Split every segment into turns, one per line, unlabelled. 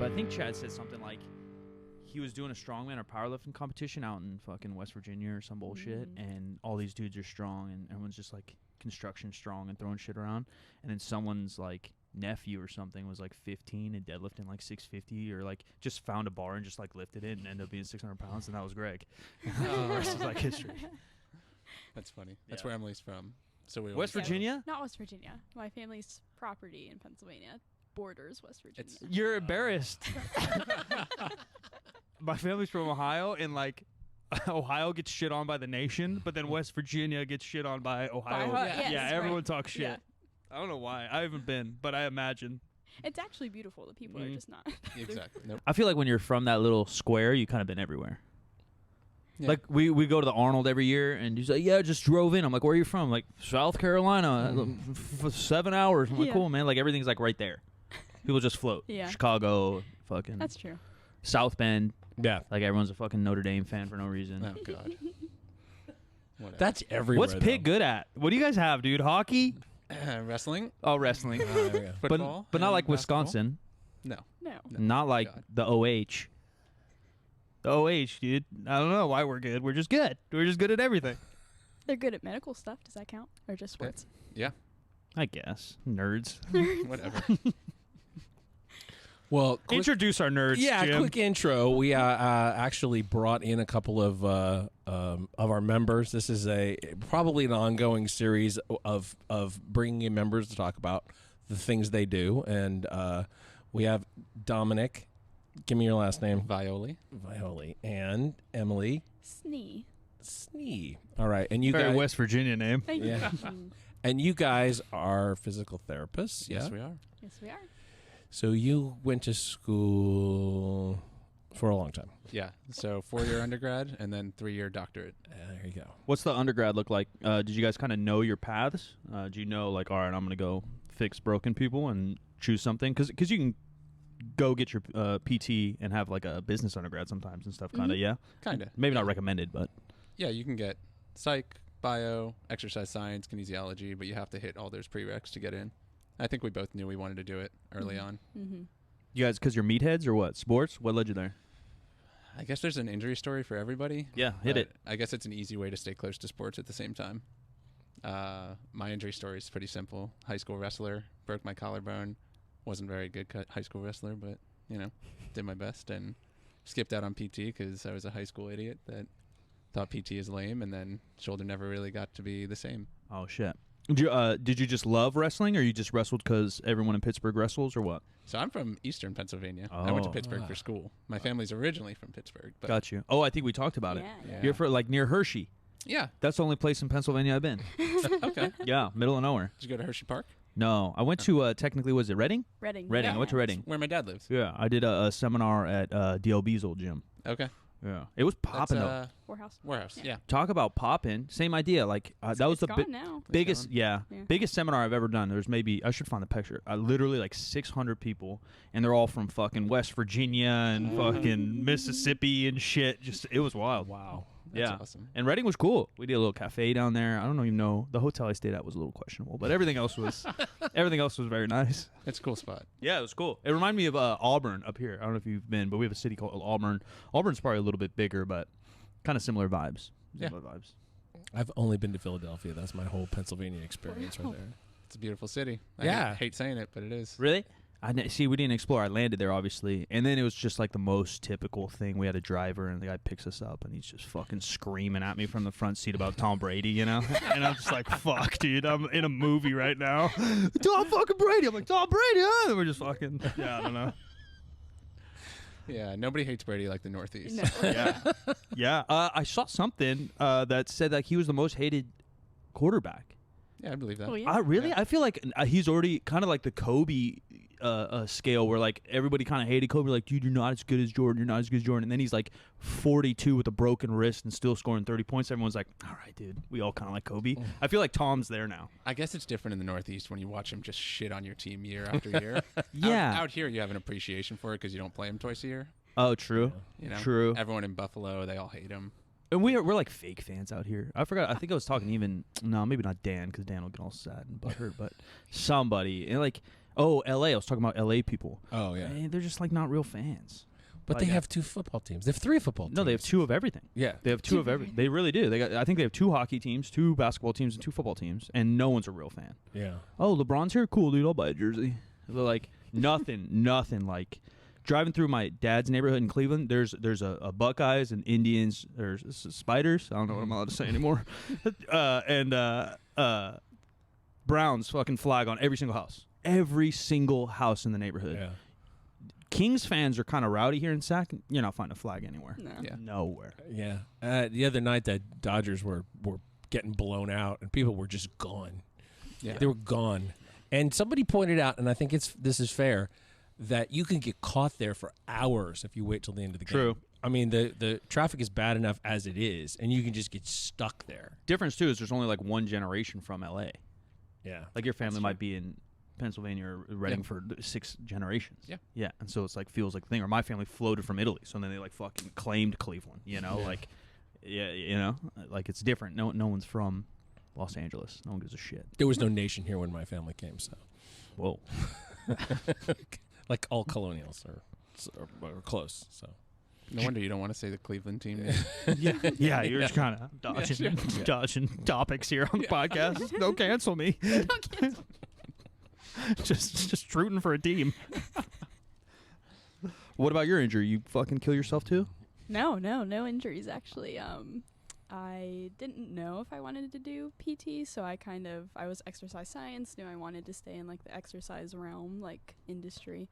but I think Chad said something like he was doing a strongman or powerlifting competition out in fucking West Virginia or some bullshit, and all these dudes are strong, and everyone's just like construction strong and throwing shit around, and then someone's like nephew or something was like 15 and deadlifting like 650 or like just found a bar and just like lifted it and ended up being 600 pounds, and that was Greg. The rest is like history.
That's funny. That's where Emily's from. So we
West Virginia?
Not West Virginia. My family's property in Pennsylvania borders West Virginia.
You're embarrassed. My family's from Ohio, and like Ohio gets shit on by the nation, but then West Virginia gets shit on by Ohio.
Yes,
everyone
right.
talks shit.
Yeah.
I don't know why. I haven't been, but I imagine.
It's actually beautiful. The people are just not.
Exactly. Nope.
I feel like when you're from that little square, you kind of been everywhere.
Yeah.
Like we go to the Arnold every year, and he's like, "Yeah, just drove in." I'm like, "Where are you from?" Like, South Carolina, for 7 hours. I'm like, "Cool, man." Like everything's like right there. People just float.
Yeah.
Chicago, fucking.
That's true.
South Bend.
Yeah.
Like everyone's a fucking Notre Dame fan for no reason.
Oh God. Whatever.
That's everywhere.
What's Pitt good at? What do you guys have, dude? Hockey?
Wrestling.
Oh, wrestling.
Football.
But not like
basketball.
Wisconsin.
No.
No.
Not like
God.
the OH. The OH, dude. I don't know why we're good. We're just good. We're just good at everything.
They're good at medical stuff. Does that count? Or just sports?
Yeah.
I guess. Nerds.
Whatever.
Well,
Introduce our nerds, Jim.
quick intro. We actually brought in a couple of our members. This is probably an ongoing series of bringing in members to talk about the things they do. And we have Dominic. Give me your last name.
Violi.
And Emily.
Snee.
All right. And you
Very
guys,
West Virginia name.
Thank
Yeah.
you.
and you guys are physical therapists.
Yes,
Yeah.
we are.
Yes, we are.
So you went to school for a long time.
Yeah. So 4-year undergrad and then 3-year doctorate.
There you go.
What's the undergrad look like? Did you guys kind of know your paths? Do you know, like, all right, I'm going to go fix broken people and choose something? Because you can go get your PT and have, like, a business undergrad sometimes and stuff, kind of, yeah?
Kind of.
Maybe not recommended, but.
Yeah, you can get psych, bio, exercise science, kinesiology, but you have to hit all those prereqs to get in. I think we both knew we wanted to do it early on.
Mm-hmm.
You guys, because you're meatheads or what? Sports? What led you there?
I guess there's an injury story for everybody.
Yeah, hit it.
I guess it's an easy way to stay close to sports at the same time. My injury story is pretty simple. High school wrestler, broke my collarbone. Wasn't very good high school wrestler, but, you know, did my best and skipped out on PT because I was a high school idiot that thought PT is lame, and then shoulder never really got to be the same.
Oh, shit. Did you just love wrestling, or you just wrestled because everyone in Pittsburgh wrestles, or what?
So I'm from Eastern Pennsylvania. I went to
Oh.
Pittsburgh for school. My family's originally from Pittsburgh. But
Got you. Oh, I think we talked about it.
Yeah.
You're for, like, near Hershey.
Yeah.
That's the only place in Pennsylvania I've been.
Okay.
Yeah, middle of nowhere.
Did you go to Hershey Park?
No, I went to, technically, was it Reading?
Reading.
Reading. I went to Reading.
Where my dad lives.
Yeah, I did a seminar at DLB's old gym.
Okay.
Yeah. It was popping, though.
Warehouse.
Yeah.
Talk about popping. Same idea. Like, that was
It's
the
gone now.
biggest,
Yeah.
biggest seminar I've ever done. There's maybe, I should find the picture. Literally like 600 people, and they're all from fucking West Virginia and fucking Mississippi and shit. Just, it was wild.
Wow.
That's
yeah.
awesome.
And Reading was cool. We did a little cafe down there. I don't even know. The hotel I stayed at was a little questionable, but everything else was very nice.
It's a cool spot.
Yeah, it was cool. It reminded me of Auburn up here. I don't know if you've been, but we have a city called Auburn. Auburn's probably a little bit bigger, but kind of similar vibes.
Yeah.
Similar vibes.
I've only been to Philadelphia. That's my whole Pennsylvania experience right there.
It's a beautiful city.
Yeah.
I hate saying it, but it is.
Really? See, we didn't explore. I landed there, obviously, and then it was just like the most typical thing. We had a driver, and the guy picks us up, and he's just fucking screaming at me from the front seat about Tom Brady, you know? And I'm just like, fuck, dude, I'm in a movie right now. Tom fucking Brady. I'm like, Tom Brady, huh? And we're just fucking, yeah, I don't know.
Yeah, nobody hates Brady like the Northeast.
No.
Yeah. Yeah. I saw something that said that he was the most hated quarterback.
Yeah, I believe that.
Oh, yeah.
Really?
Yeah.
I feel like he's already kind of like the Kobe scale where like everybody kind of hated Kobe. Like, dude, you're not as good as Jordan. You're not as good as Jordan. And then he's like 42 with a broken wrist and still scoring 30 points. Everyone's like, all right, dude, we all kind of like Kobe. I feel like Tom's there now.
I guess it's different in the Northeast when you watch him just shit on your team year after year.
Yeah.
Out here, you have an appreciation for it because you don't play him twice a year.
Oh, true.
You know?
True.
Everyone in Buffalo, they all hate him.
And we're like fake fans out here. I forgot. I think I was talking maybe not Dan, because Dan will get all sad and butthurt, but somebody. And like, Oh, L.A. I was talking about L.A. people.
Oh yeah,
They're just like not real fans.
but they have 2 football teams. They have 3 football teams.
No, they have 2 of everything.
Yeah,
They have 2 of everything. They really do. I think they have 2 hockey teams, 2 basketball teams, and 2 football teams, and no one's a real fan.
yeah.
Oh, LeBron's here? Cool, dude. I'll buy a jersey. They're like, nothing like driving through my dad's neighborhood in Cleveland. There's a Buckeyes and Indians. There's Spiders. I don't know what I'm allowed to say anymore. and Browns fucking flag on every single house. Every single house in the neighborhood.
Yeah.
Kings fans are kind of rowdy here in Sac. You're not finding a flag anywhere.
No.
Yeah.
Nowhere.
Yeah. The other night, the Dodgers were getting blown out, and people were just gone.
Yeah.
They were gone. And somebody pointed out, and I think this is fair, that you can get caught there for hours if you wait till the end of the game.
True.
I mean, the traffic is bad enough as it is, and you can just get stuck there.
Difference too is there's only like one generation from LA.
Yeah.
Like your family might be in Pennsylvania or Reading for 6 generations.
Yeah.
Yeah. And so it's like feels like a thing. Or my family floated from Italy, so then they like fucking claimed Cleveland. You know, like like it's different. No one's from Los Angeles. No one gives a shit.
There was no nation here when my family came, so.
Whoa.
Like all colonials are close, so.
No wonder you don't want to say the Cleveland team.
Yeah, you're just kind of dodging topics here on the podcast. Don't cancel me.
Don't cancel.
just rooting for a team. What about your injury? You fucking kill yourself too?
No injuries actually. I didn't know if I wanted to do PT, so I was exercise science, knew I wanted to stay in like the exercise realm, like industry.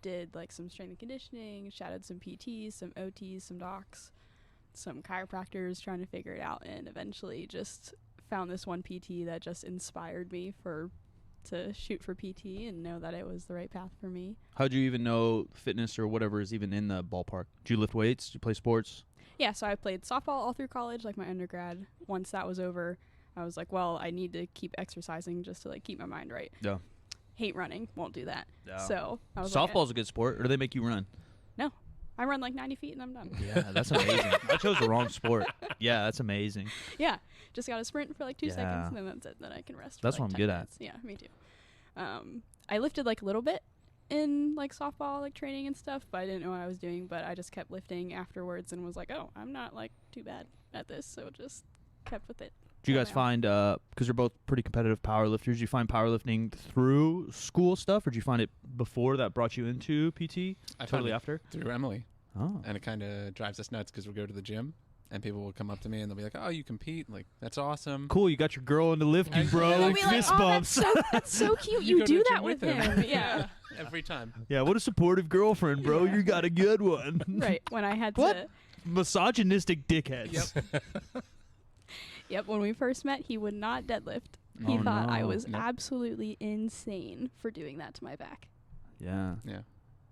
Did like some strength and conditioning, shadowed some PTs, some OTs, some docs, some chiropractors trying to figure it out, and eventually just found this one PT that just inspired me to shoot for PT and know that it was the right path for me.
How'd you even know fitness or whatever is even in the ballpark? Did you lift weights? Did you play sports?
Yeah, so I played softball all through college, like my undergrad. Once that was over, I was like, well, I need to keep exercising just to like keep my mind right.
Yeah.
Hate running, won't do that.
Yeah.
So I was
Softball's a good sport, or do they make you run?
no, I run like 90 feet and I'm done.
Yeah, that's amazing. I chose the wrong sport. Yeah, that's amazing.
Yeah, just got to sprint for like 2
Yeah.
seconds and then that's it. Then I can rest.
That's
for,
what
like,
I'm
10
good
minutes. Yeah, me too. I lifted like a little bit in like softball like training and stuff, but I didn't know what I was doing. But I just kept lifting afterwards and was like, oh, I'm not like too bad at this, so just kept with it.
Do you guys find, because you're both pretty competitive powerlifters, do you find powerlifting through school stuff, or did you find it before that brought you into PT?
I
Totally
found it
after?
through Emily,
Oh.
and it kind of drives us nuts because we'll go to the gym and people will come up to me and they'll be like, "Oh, you compete? Like that's awesome."
Cool, you got your girl into lifting, bro.
We'll be like,
Fist
oh,
bumps.
that's so cute.
You
You
go to
do
the
that
gym
with
with
him. Yeah.
Every time.
Yeah, what a supportive girlfriend, bro. You got a good one.
Right. When I had
What?
to.
Misogynistic dickheads.
Yep. When we first met, he would not deadlift. He
Oh,
thought I
no.
was
Nope.
absolutely insane for doing that to my back.
Yeah.
Yeah.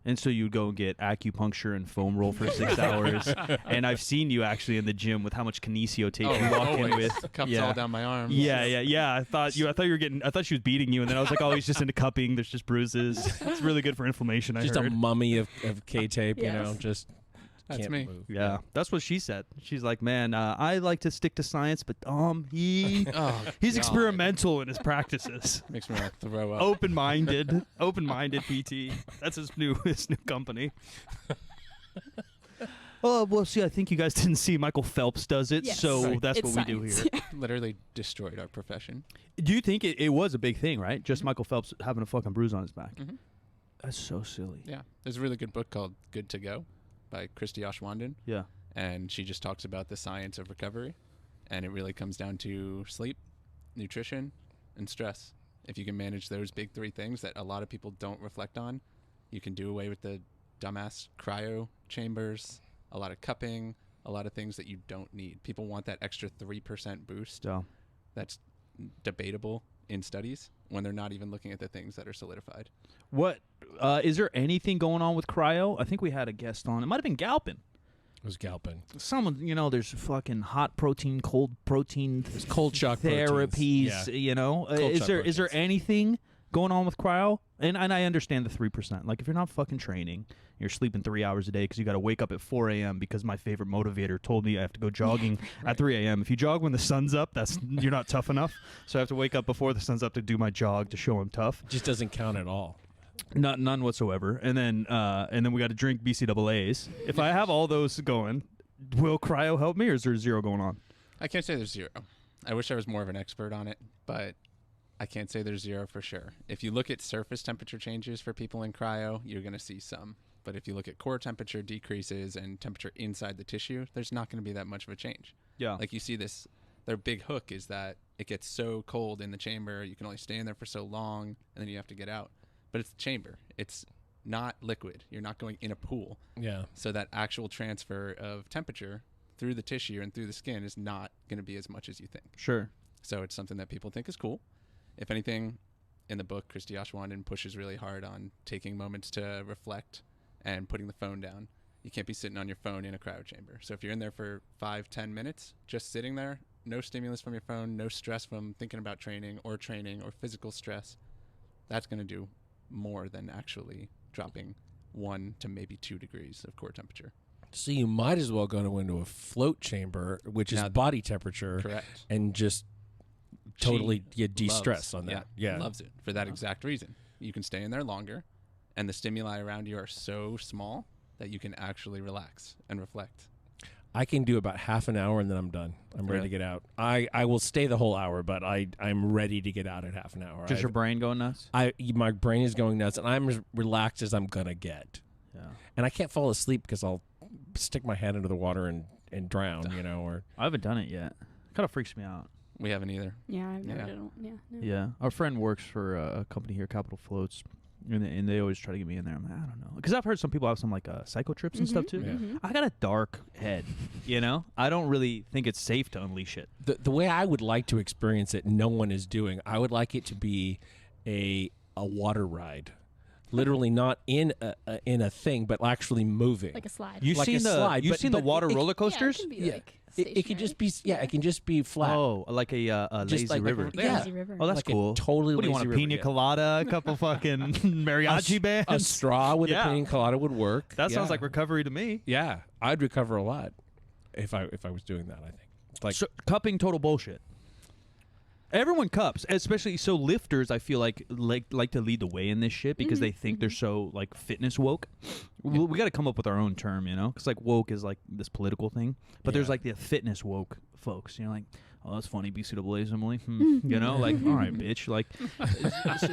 And so you'd go and get acupuncture and foam roll for 6 hours. And I've seen you actually in the gym with how much kinesio tape you walk in
always.
with.
Cups
yeah.
all down my arms.
Yeah. I thought you were getting. I thought she was beating you, and then I was like, oh, he's just into cupping. There's just bruises. It's really good for inflammation. I
Just
heard.
a mummy of K-tape, you know,
Yes.
just
That's
can't
me.
move.
Yeah, that's what she said. She's like, man, I like to stick to science, but he's
Oh,
experimental in his practices.
Makes me want to throw up.
Open-minded PT. That's his new company. Well, see, I think you guys didn't see Michael Phelps does it,
Yes.
so
Right.
that's
It's
what we do
science.
here.
Literally destroyed our profession.
Do you think it was a big thing, right? Just Michael Phelps having a fucking bruise on his back.
Mhm.
That's so silly.
Yeah. There's a really good book called Good to Go by Christy Oshwandon.
Yeah.
And she just talks about the science of recovery. And it really comes down to sleep, nutrition, and stress. If you can manage those big 3 things that a lot of people don't reflect on, you can do away with the dumbass cryo chambers, a lot of cupping, a lot of things that you don't need. People want that extra 3% boost.
So
That's debatable in studies when they're not even looking at the things that are solidified.
what is there anything going on with cryo? I think we had a guest on. It might have been Galpin.
It was Galpin.
Someone, there's fucking hot protein, cold protein,
Cold shock
therapies.
proteins. Yeah.
You know,
Cold
is
shock
there
proteins.
anything going on with cryo, and I understand the 3%. Like, if you're not fucking training, you're sleeping 3 hours a day because you got to wake up at 4 a.m. because my favorite motivator told me I have to go jogging at 3 a.m. If you jog when the sun's up, you're not tough enough. So I have to wake up before the sun's up to do my jog to show I'm tough.
Just doesn't count at all.
None whatsoever. And then we got to drink BCAAs. If I have all those going, will cryo help me, or is there zero going on?
I can't say there's zero. I wish I was more of an expert on it, but I can't say there's zero for sure. If you look at surface temperature changes for people in cryo, you're going to see some. But if you look at core temperature decreases and temperature inside the tissue, there's not going to be that much of a change.
Yeah.
Like you see this, their big hook is that it gets so cold in the chamber, you can only stay in there for so long, and then you have to get out. But it's the chamber. It's not liquid. You're not going in a pool.
Yeah.
So that actual transfer of temperature through the tissue and through the skin is not going to be as much as you think.
Sure.
So it's something that people think is cool. If anything, in the book, Christy Ashwanden pushes really hard on taking moments to reflect and putting the phone down. You can't be sitting on your phone in a cryo chamber. So if you're in there for 5-10 minutes, just sitting there, no stimulus from your phone, no stress from thinking about training or physical stress, that's going to do more than actually dropping 1 to maybe 2 degrees of core temperature.
So you might as well go into a float chamber, which is body temperature,
correct,
and just totally de-stress on that. Yeah,
loves it for that exact reason. You can stay in there longer, and the stimuli around you are so small that you can actually relax and reflect.
I can do about half an hour, and then I'm done. I'm ready to get out. I will stay the whole hour, but I'm ready to get out at half an hour.
Does your brain go nuts?
My brain is going nuts, and I'm as relaxed as I'm gonna get.
Yeah.
And I can't fall asleep because I'll stick my head into the water and drown, or
I haven't done it yet. Kind of freaks me out.
We haven't either.
Yeah, I've never done one. Yeah. No.
Yeah. Our friend works for a company here, Capital Floats, and they always try to get me in there. I'm like, I don't know. Because I've heard some people have some, like, psycho trips and stuff, too.
Yeah.
I got a dark head, I don't really think it's safe to unleash it.
The way I would like to experience it, no one is doing. I would like it to be a water ride. Literally not in a thing, but actually moving.
Like a slide.
You've
Like
seen
a slide,
you've seen the water roller
Yeah,
coasters?
it can be like
It can just be it can just be flat.
Oh, like a lazy
like
river.
Lazy river.
Oh, that's
like
cool.
A totally
What do you
lazy
want, a
river,
pina
yeah.
colada, a couple fucking mariachi bands?
A straw with a pina colada would work.
That sounds like recovery to me.
Yeah, I'd recover a lot if I was doing that. I think. Like
So, cupping, total bullshit. Everyone cups, especially so lifters. I feel like to lead the way in this shit because they think they're so like fitness woke. We got to come up with our own term, because like woke is like this political thing, but there's like the fitness woke folks. Like, oh, that's funny, BCAAs, Emily. Like, all right, bitch. Like,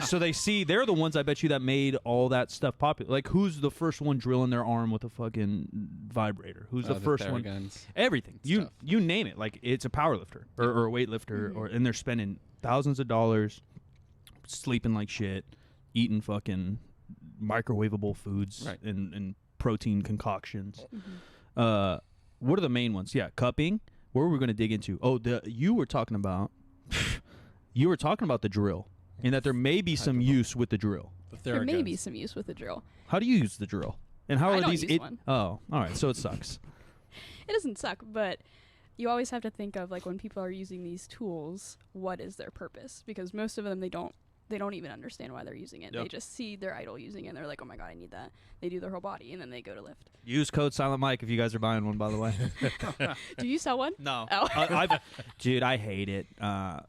so they're the ones I bet you that made all that stuff popular. Like, who's the first one drilling their arm with a fucking vibrator? Who's the first one?
Guns.
Everything.
Stuff.
You name it. Like, it's a power lifter or a weightlifter, and they're spending thousands of dollars, sleeping like shit, eating fucking microwavable foods and protein concoctions. What are the main ones? Yeah, cupping. Where are we going to dig into? Oh, you were talking about the drill, and that there may be some use with the drill.
There may be some use with the drill.
How do you use the drill? And how
I
are
don't
these?
use one.
Oh, all right. So it sucks.
It doesn't suck, but you always have to think of, like, when people are using these tools, what is their purpose? Because most of them, they don't even understand why they're using it.
Yep.
They just see their idol using it, and they're like, oh my god, I need that. They do their whole body, and then they go to lift.
Use code Silent Mike if you guys are buying one, by the way.
Do you sell one?
No.
Oh.
Dude, I hate it.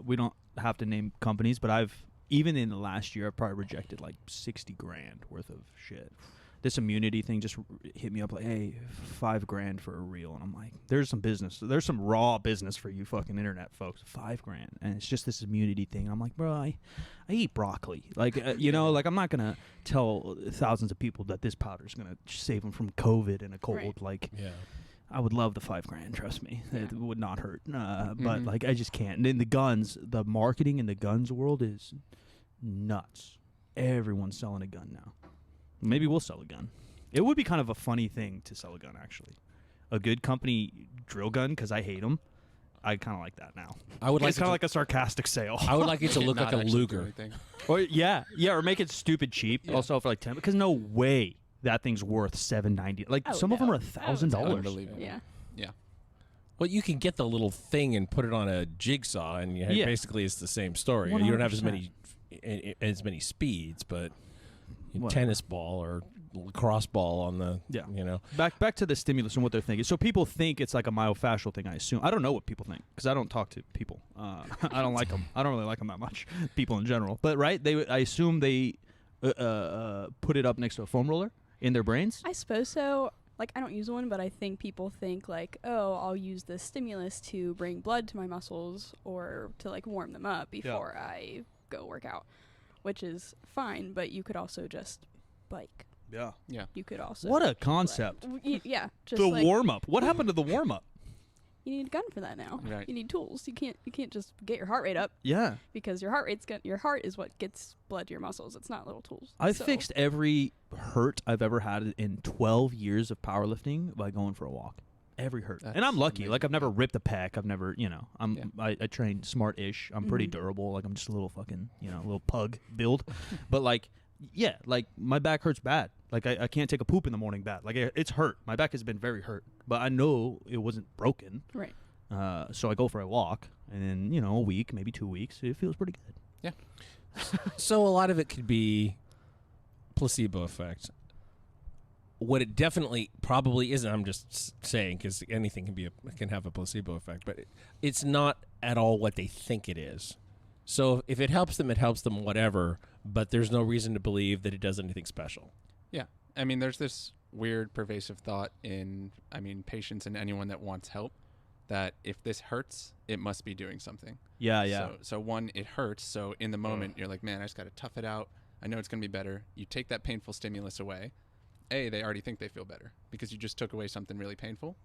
We don't have to name companies, but even in the last year, I've probably rejected like $60,000 worth of shit. This immunity thing just hit me up like, hey, $5,000 for a reel. And I'm like, there's some business. There's some raw business for you fucking internet folks. $5,000. And it's just this immunity thing. And I'm like, bro, I eat broccoli. Like, like I'm not going to tell thousands of people that this powder is going to save them from COVID and a cold.
Right.
Like,
Yeah.
I would love the $5,000, trust me. It would not hurt. But like, I just can't. And then the marketing in the guns world is nuts. Everyone's selling a gun now. Maybe we'll sell a gun. It would be kind of a funny thing to sell a gun, actually. A good company drill gun, because I hate them. I kind of like that now.
I would like
it's kind of like a sarcastic sale.
I would like it to look
Not
like a
actually do
Luger.
anything.
Or or make it stupid cheap.
Yeah.
Also for like 10, because no way that thing's worth $790. Like some of them are $1,000.
Unbelievable.
Yeah.
Well, you can get the little thing and put it on a jigsaw, and basically it's the same story. You don't have as
100%.
many as many speeds, but
Whatever.
tennis ball or lacrosse ball on the
Back to the stimulus and what they're thinking. So people think it's like a myofascial thing, I assume. I don't know what people think because I don't talk to people. I don't like them. I don't really like them that much, people in general. But right, I assume they put it up next to a foam roller in their brains.
I suppose so. Like, I don't use one, but I think people think, like, oh, I'll use this stimulus to bring blood to my muscles or to, like, warm them up before I go work out, which is fine, but you could also just bike.
Yeah.
Yeah.
You could also...
What a concept.
Yeah. Just
The
like,
warm-up. What happened to the warm-up?
You need a gun for that now.
Right.
You need tools. You can't just get your heart rate up
Yeah.
because your heart is what gets blood to your muscles. It's not little tools.
I fixed every hurt I've ever had in 12 years of powerlifting by going for a walk. Every hurt. And I'm lucky.
amazing.
Like, I've never ripped a pec. I've never, I train smart-ish. I'm pretty
Mhm.
durable. Like, I'm just a little fucking, little pug build. But, like, yeah, like, my back hurts bad. Like, I can't take a poop in the morning bad. Like, it's hurt. My back has been very hurt. But I know it wasn't broken.
Right.
So I go for a walk. And then, a week, maybe 2 weeks, it feels pretty good.
So a lot of it could be placebo effect. What it definitely probably isn't, I'm just saying, because anything can have a placebo effect, but it's not at all what they think it is. So if it helps them, whatever, but there's no reason to believe that it does anything special.
Yeah. I mean, there's this weird pervasive thought in, patients and anyone that wants help that if this hurts, it must be doing something.
Yeah, yeah.
So one, it hurts. So in the moment, you're like, man, I just got to tough it out. I know it's going to be better. You take that painful stimulus away. A, they already think they feel better because you just took away something really painful.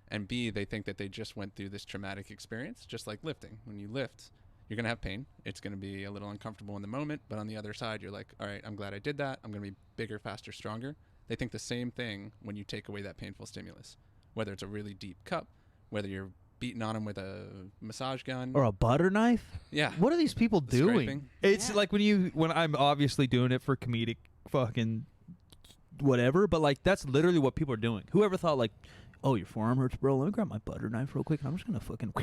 And B, they think that they just went through this traumatic experience, just like lifting. When you lift, you're going to have pain. It's going to be a little uncomfortable in the moment. But on the other side, you're like, all right, I'm glad I did that. I'm going to be bigger, faster, stronger. They think the same thing when you take away that painful stimulus, whether it's a really deep cup, whether you're beating on them with a massage gun.
Or a butter knife?
Yeah.
What are these people
The
doing?
scraping.
It's
Yeah.
like when I'm obviously doing it for comedic fucking whatever, but like that's literally what people are doing. Whoever thought like, oh, your forearm hurts, bro, let me grab my butter knife real quick and I'm just gonna fucking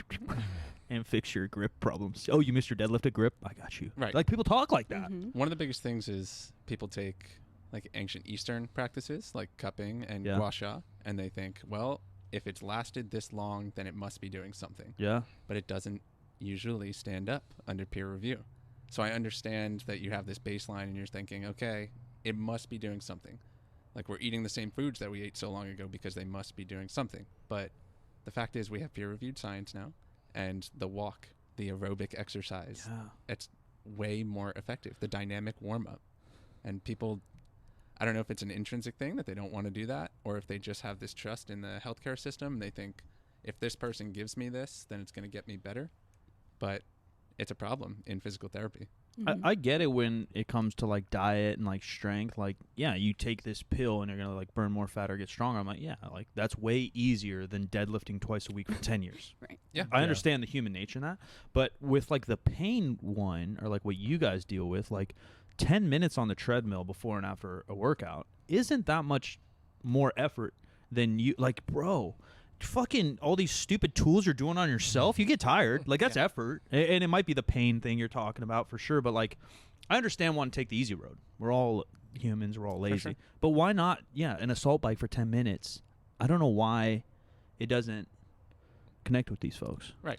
and fix your grip problems. Oh, you missed your deadlifted grip? I got you.
Right.
Like people talk like that.
Mhm.
One of the biggest things is people take like ancient Eastern practices like cupping and
Yeah.
gua sha, and they think, well, if it's lasted this long, then it must be doing something.
Yeah.
But it doesn't usually stand up under peer review. So I understand that you have this baseline and you're thinking, okay, it must be doing something. Like we're eating the same foods that we ate so long ago because they must be doing something. But the fact is we have peer-reviewed science now, and the walk, the aerobic exercise,
Yeah.
it's way more effective, the dynamic warm-up. And people, I don't know if it's an intrinsic thing that they don't want to do that, or if they just have this trust in the healthcare system and they think, if this person gives me this, then it's going to get me better. But it's a problem in physical therapy.
Mhm.
I get it when it comes to like diet and like strength. Like, yeah, you take this pill and you're gonna like burn more fat or get stronger. I'm like, yeah, like that's way easier than deadlifting twice a week for 10 years.
Right.
Yeah.
I understand the human nature in that, but with like the pain one or like what you guys deal with, like 10 minutes on the treadmill before and after a workout isn't that much more effort than you like, bro. Fucking all these stupid tools you're doing on yourself, you get tired. Like that's effort, and it might be the pain thing you're talking about for sure. But like, I understand wanting to take the easy road. We're all humans. We're all lazy.
sure.
But why not? Yeah, an assault bike for 10 minutes. I don't know why it doesn't connect with these folks.
Right.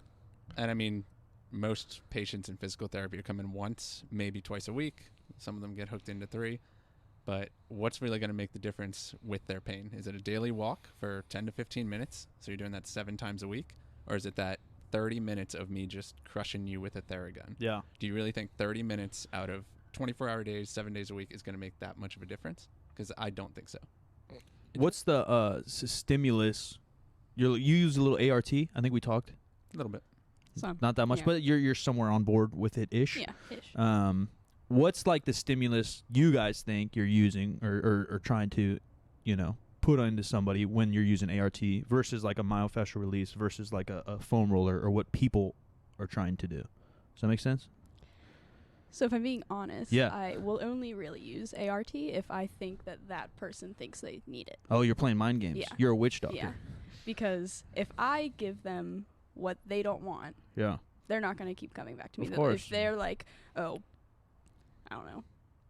And I mean, most patients in physical therapy are coming once, maybe twice a week. Some of them get hooked into 3. But what's really going to make the difference with their pain? Is it a daily walk for 10 to 15 minutes? So you're doing that 7 times a week? Or is it that 30 minutes of me just crushing you with a Theragun?
Yeah.
Do you really think 30 minutes out of 24-hour days, 7 days a week is going to make that much of a difference? Because I don't think so.
What's the stimulus? You use a little ART. I think we talked.
A little bit.
So,
Not that much,
yeah.
but you're somewhere on board with it ish.
Yeah. Ish.
What's like the stimulus you guys think you're using or trying to, put into somebody when you're using ART versus like a myofascial release versus like a foam roller or what people are trying to do? Does that make sense?
So if I'm being honest,
Yeah.
I will only really use ART if I think that person thinks they need it.
Oh, you're playing mind games.
Yeah.
You're a witch doctor.
Yeah. Because if I give them what they don't want,
Yeah.
they're not going to keep coming back to me.
Of course.
If they're like, oh, I don't know,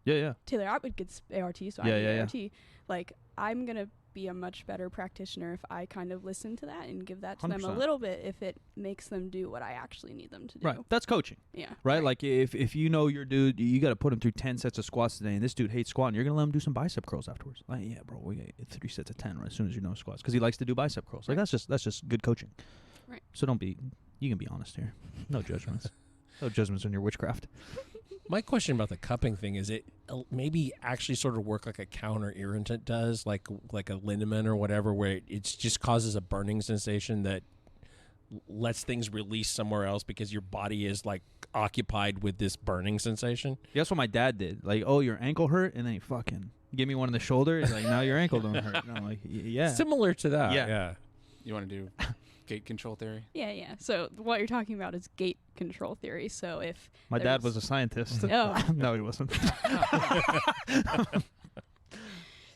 Yeah.
Taylor Atwood gets ART, so
Yeah,
I need
yeah.
ART. Like, I'm going to be a much better practitioner if I kind of listen to that and give that to them a
100%.
little bit if it makes them do what I actually need them to do.
Right. That's coaching.
Yeah.
Right? Like if you know your dude, you got to put him through 10 sets of squats today, and this dude hates squatting, you're going to let him do some bicep curls afterwards. Like, yeah, bro, we got 3 sets of 10 right as soon as you know squats because he likes to do bicep curls. Like that's just good coaching.
Right.
So you can be honest here. No judgments. No judgments on your witchcraft.
My question about the cupping thing is it maybe actually sort of work like a counter irritant does, like a liniment or whatever, where it just causes a burning sensation that lets things release somewhere else because your body is like occupied with this burning sensation.
Yeah, that's what my dad did. Like, oh, your ankle hurt, and then he fucking give me one in the shoulder. He's like, now your ankle don't hurt. And I'm like, yeah.
Similar to that.
Yeah.
Yeah.
You want to do gate control theory?
Yeah. So what you're talking about is gate control theory. So if
My dad was a scientist.
Oh.
No, he wasn't.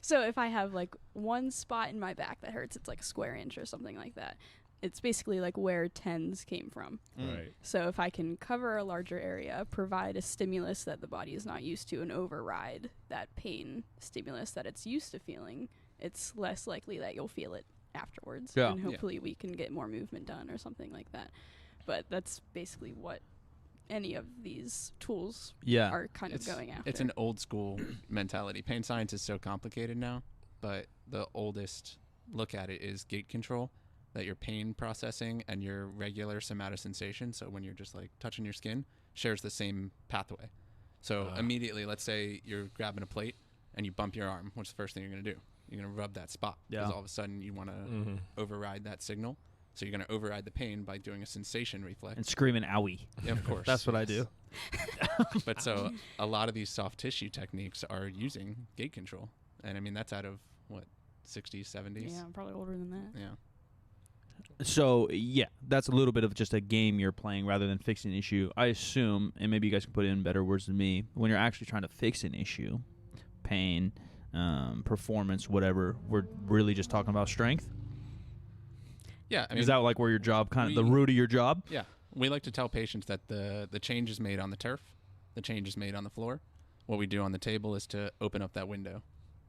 So if I have like one spot in my back that hurts, it's like a square inch or something like that. It's basically like where tens came from.
Right.
So if I can cover a larger area, provide a stimulus that the body is not used to, and override that pain stimulus that it's used to feeling, it's less likely that you'll feel it afterwards.
Yeah.
And hopefully we can get more movement done or something like that. But that's basically what any of these tools are kind of going after.
It's an old school mentality. Pain science is so complicated now, but the oldest look at it is gate control, that your pain processing and your regular somatosensation, so when you're just like touching your skin, shares the same pathway. So immediately, let's say you're grabbing a plate and you bump your arm. What's the first thing you're going to do? You're going to rub that spot because all of a sudden you want to override that signal. So you're going to override the pain by doing a sensation reflex.
And screaming owie.
Yeah, of course.
That's what I do.
But so a lot of these soft tissue techniques are using gate control. And I mean, that's out of what, 60s, 70s?
Yeah, I'm probably older than that.
Yeah.
So, yeah, that's a little bit of just a game you're playing rather than fixing an issue. I assume, and maybe you guys can put it in better words than me, when you're actually trying to fix an issue, pain, performance, whatever, we're really just talking about strength?
Yeah. I mean,
is that like where your job, kind of the root of your job?
Yeah. We like to tell patients that the change is made on the turf, the change is made on the floor. What we do on the table is to open up that window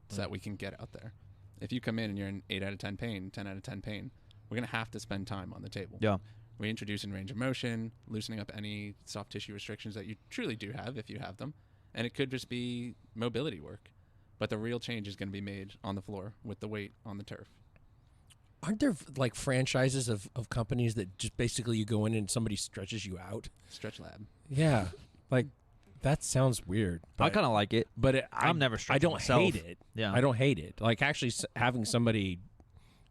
so that we can get out there. If you come in and you're in 8 out of 10 pain, 10 out of 10 pain, we're going to have to spend time on the table.
Yeah.
We introduce in range of motion, loosening up any soft tissue restrictions that you truly do have if you have them. And it could just be mobility work. But the real change is going to be made on the floor with the weight on the turf.
Aren't there like franchises of companies that just basically you go in and somebody stretches you out?
Stretch Lab.
Yeah. Like that sounds weird.
I kind of like it.
But
I'm never
I
stretching
don't
myself.
hate it.
Yeah.
I don't hate it. Like actually having somebody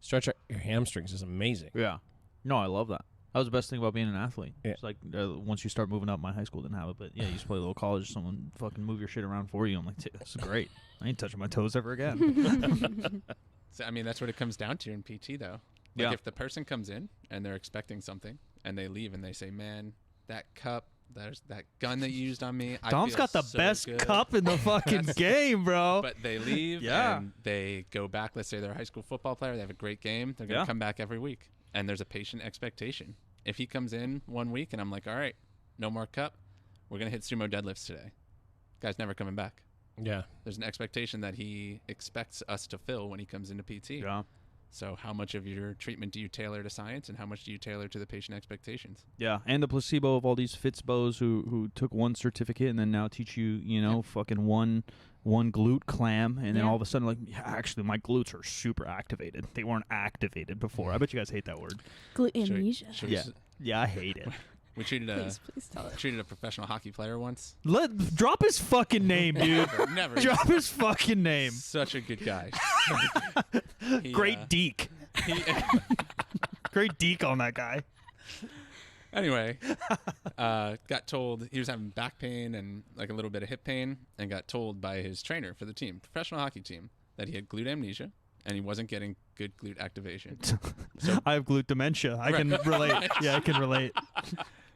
stretch out your hamstrings is amazing.
Yeah. No, I love that. That was the best thing about being an athlete.
Yeah.
It's like once you start moving up, my high school didn't have it, but yeah, you used to play a little college, someone fucking move your shit around for you. I'm like, this is great. I ain't touching my toes ever again.
So, I mean, that's what it comes down to in PT, though. Like,
Yeah.
if the person comes in and they're expecting something and they leave and they say, man, that cup, there's that gun that you used on me.
Dom's
feel
got the
so
best
good.
cup in the fucking game, bro.
But they leave
Yeah.
and they go back. Let's say they're a high school football player. They have a great game. They're going to
Yeah.
come back every week. And there's a patient expectation. If he comes in 1 week and I'm like, all right, no more cup, we're going to hit sumo deadlifts today. Guy's never coming back.
Yeah.
There's an expectation that he expects us to fill when he comes into PT.
Yeah.
So how much of your treatment do you tailor to science and how much do you tailor to the patient expectations?
Yeah, and the placebo of all these Fitzbos who took one certificate and then now teach you, fucking one glute clam, and then all of a sudden, like, yeah, actually, my glutes are super activated. They weren't activated before. I bet you guys hate that word.
Glute
Should we-
amnesia.
should we
Yeah. Yeah, I hate it.
We treated a
Please tell it.
treated a professional hockey player once.
Drop his fucking name, dude.
Never.
Drop his fucking name.
Such a good guy. He,
Great deek. Great deek on that guy.
Anyway, got told he was having back pain and like a little bit of hip pain, and got told by his trainer for the team, professional hockey team, that he had glute amnesia and he wasn't getting good glute activation.
I have glute dementia. I can relate. Yeah, I can relate.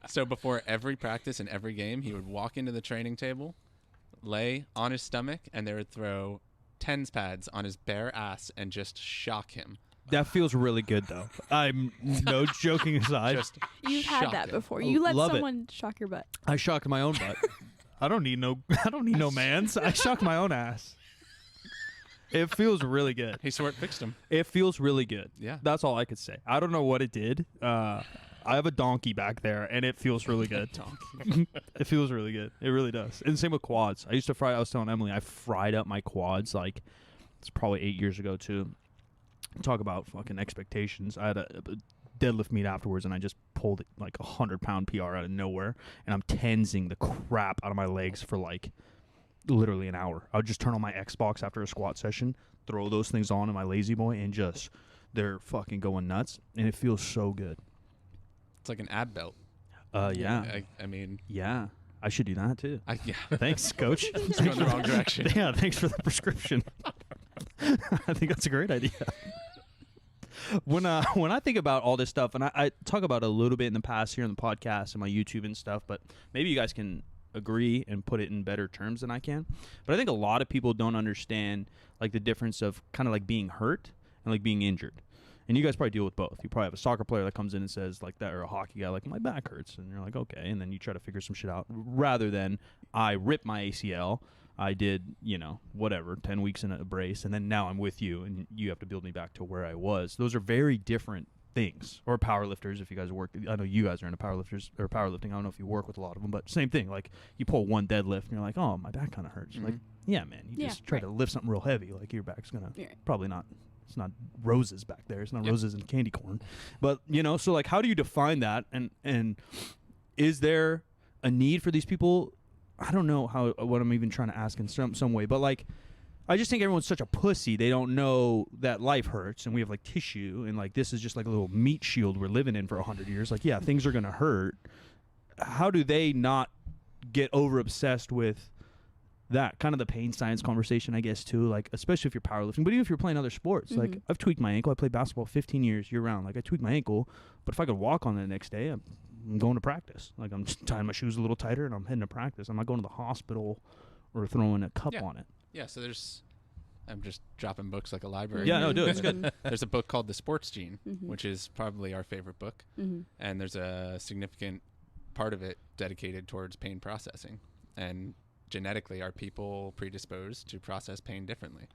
So before every practice and every game, he would walk into the training table, lay on his stomach, and they would throw TENS pads on his bare ass and just shock him.
That feels really good, though. I'm no joking aside.
Just
You've had
shock
that
him.
before. You let
Love it.
someone shock your butt.
I shocked my own butt. I don't need no mans. I shock my own ass. It feels really good.
He sort fixed him.
It feels really good.
Yeah.
That's all I could say. I don't know what it did. I have a donkey back there, and it feels really good. It feels really good. It really does. And same with quads. I was telling Emily, I fried up my quads like it's probably 8 years ago too. Talk about fucking expectations. I had a deadlift meet afterwards, and I just pulled like 100-pound PR out of nowhere, and I'm tensing the crap out of my legs for like literally an hour. I would just turn on my Xbox after a squat session, throw those things on in my lazy boy, and just they're fucking going nuts, and it feels so good.
It's like an ab belt.
Yeah.
I mean,
yeah. I should do that too.
yeah.
Thanks, coach.
It's going the wrong direction.
Yeah, thanks for the prescription. I think that's a great idea. When I think about all this stuff, and I talk about it a little bit in the past here in the podcast and my YouTube and stuff, but maybe you guys can agree and put it in better terms than I can. But I think a lot of people don't understand like the difference of kind of like being hurt and like being injured. And you guys probably deal with both. You probably have a soccer player that comes in and says like that, or a hockey guy like my back hurts, and you're like okay, and then you try to figure some shit out. Rather than I ripped my ACL, I did whatever 10 weeks in a brace, and then now I'm with you, and you have to build me back to where I was. Those are very different things. Or powerlifters, if you guys work. I know you guys are into powerlifters or powerlifting. I don't know if you work with a lot of them, but same thing. Like you pull one deadlift, and you're like, oh, my back kind of hurts. Like yeah, man, you just try to lift something real heavy. Like your back's gonna probably not. It's not roses back there. It's not roses and candy corn. But, so like how do you define that? And is there a need for these people? I don't know what I'm even trying to ask in some way. But like I just think everyone's such a pussy. They don't know that life hurts and we have like tissue and like this is just like a little meat shield we're living in for 100 years. Like, yeah, things are going to hurt. How do they not get over obsessed with that kind of the pain science conversation, I guess, too, like, especially if you're powerlifting, but even if you're playing other sports, like, I've tweaked my ankle. I played basketball 15 years year round. Like, I tweaked my ankle, but if I could walk on it the next day, I'm going to practice. Like, I'm just tying my shoes a little tighter and I'm heading to practice. I'm not going to the hospital or throwing a cup on it.
Yeah, so I'm just dropping books like a library.
Yeah, no, do it. It's good.
There's a book called The Sports Gene, which is probably our favorite book. And there's a significant part of it dedicated towards pain processing. And genetically, are people predisposed to process pain differently?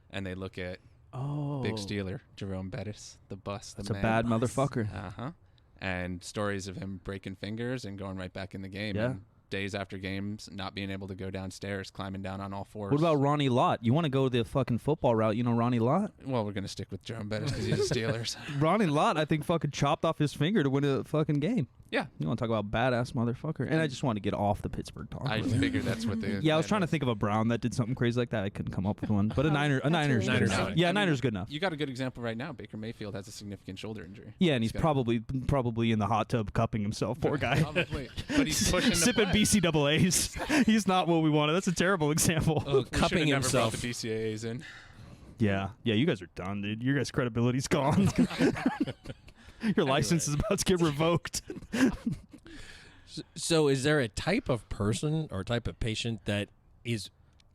And they look at Big Steeler, Jerome Bettis, the bus.
That's a bad motherfucker.
And stories of him breaking fingers and going right back in the game.
Yeah.
And days after games, not being able to go downstairs, climbing down on all fours.
What about Ronnie Lott? You want to go the fucking football route? You know Ronnie Lott?
Well, we're going to stick with Jerome Bettis because he's a Steelers.
Ronnie Lott, I think, fucking chopped off his finger to win a fucking game.
Yeah.
You want to talk about badass motherfucker? And I just want to get off the Pittsburgh talk.
I figured that's what they...
Yeah, I was trying to think of a Brown that did something crazy like that. I couldn't come up with one. But a Niners good enough. Yeah, Niners good enough.
You got a good example right now. Baker Mayfield has a significant shoulder injury.
Yeah, and he's probably in the hot tub cupping himself. Poor guy.
Probably. But he's pushing the
sipping BCAAs. He's not what we wanted. That's a terrible example.
Cupping himself.
Never brought the BCAAs in.
Yeah, you guys are done, dude. Your guys' credibility's gone. Your license is about to get revoked.
So is there a type of person or type of patient that is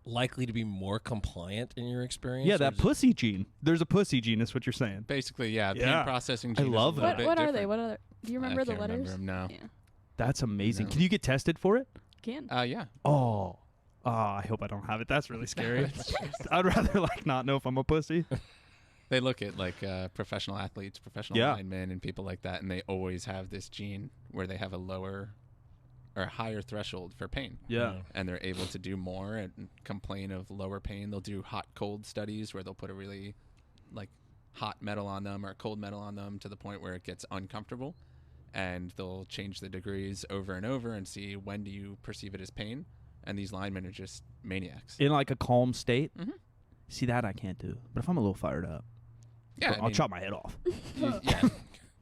likely to be more compliant in your experience?
Yeah, that pussy gene. There's a pussy gene, is what you're saying.
Basically, yeah. Pain processing gene.
I love that.
What are they? What are? Do you remember the letters?
Remember them now.
Yeah.
That's amazing.
No.
Can you get tested for it?
Can.
Yeah.
Oh, I hope I don't have it. That's really scary. I'd rather like not know if I'm a pussy.
They look at like professional athletes, professional linemen, and people like that, and they always have this gene where they have a lower or higher threshold for pain.
Yeah.
And they're able to do more and complain of lower pain. They'll do hot cold studies where they'll put a really like hot metal on them or a cold metal on them to the point where it gets uncomfortable, and they'll change the degrees over and over and see when do you perceive it as pain. And these linemen are just maniacs.
In like a calm state?
Mm-hmm.
See, that I can't do. But if I'm a little fired up,
yeah,
I'll chop my head off.
Yeah.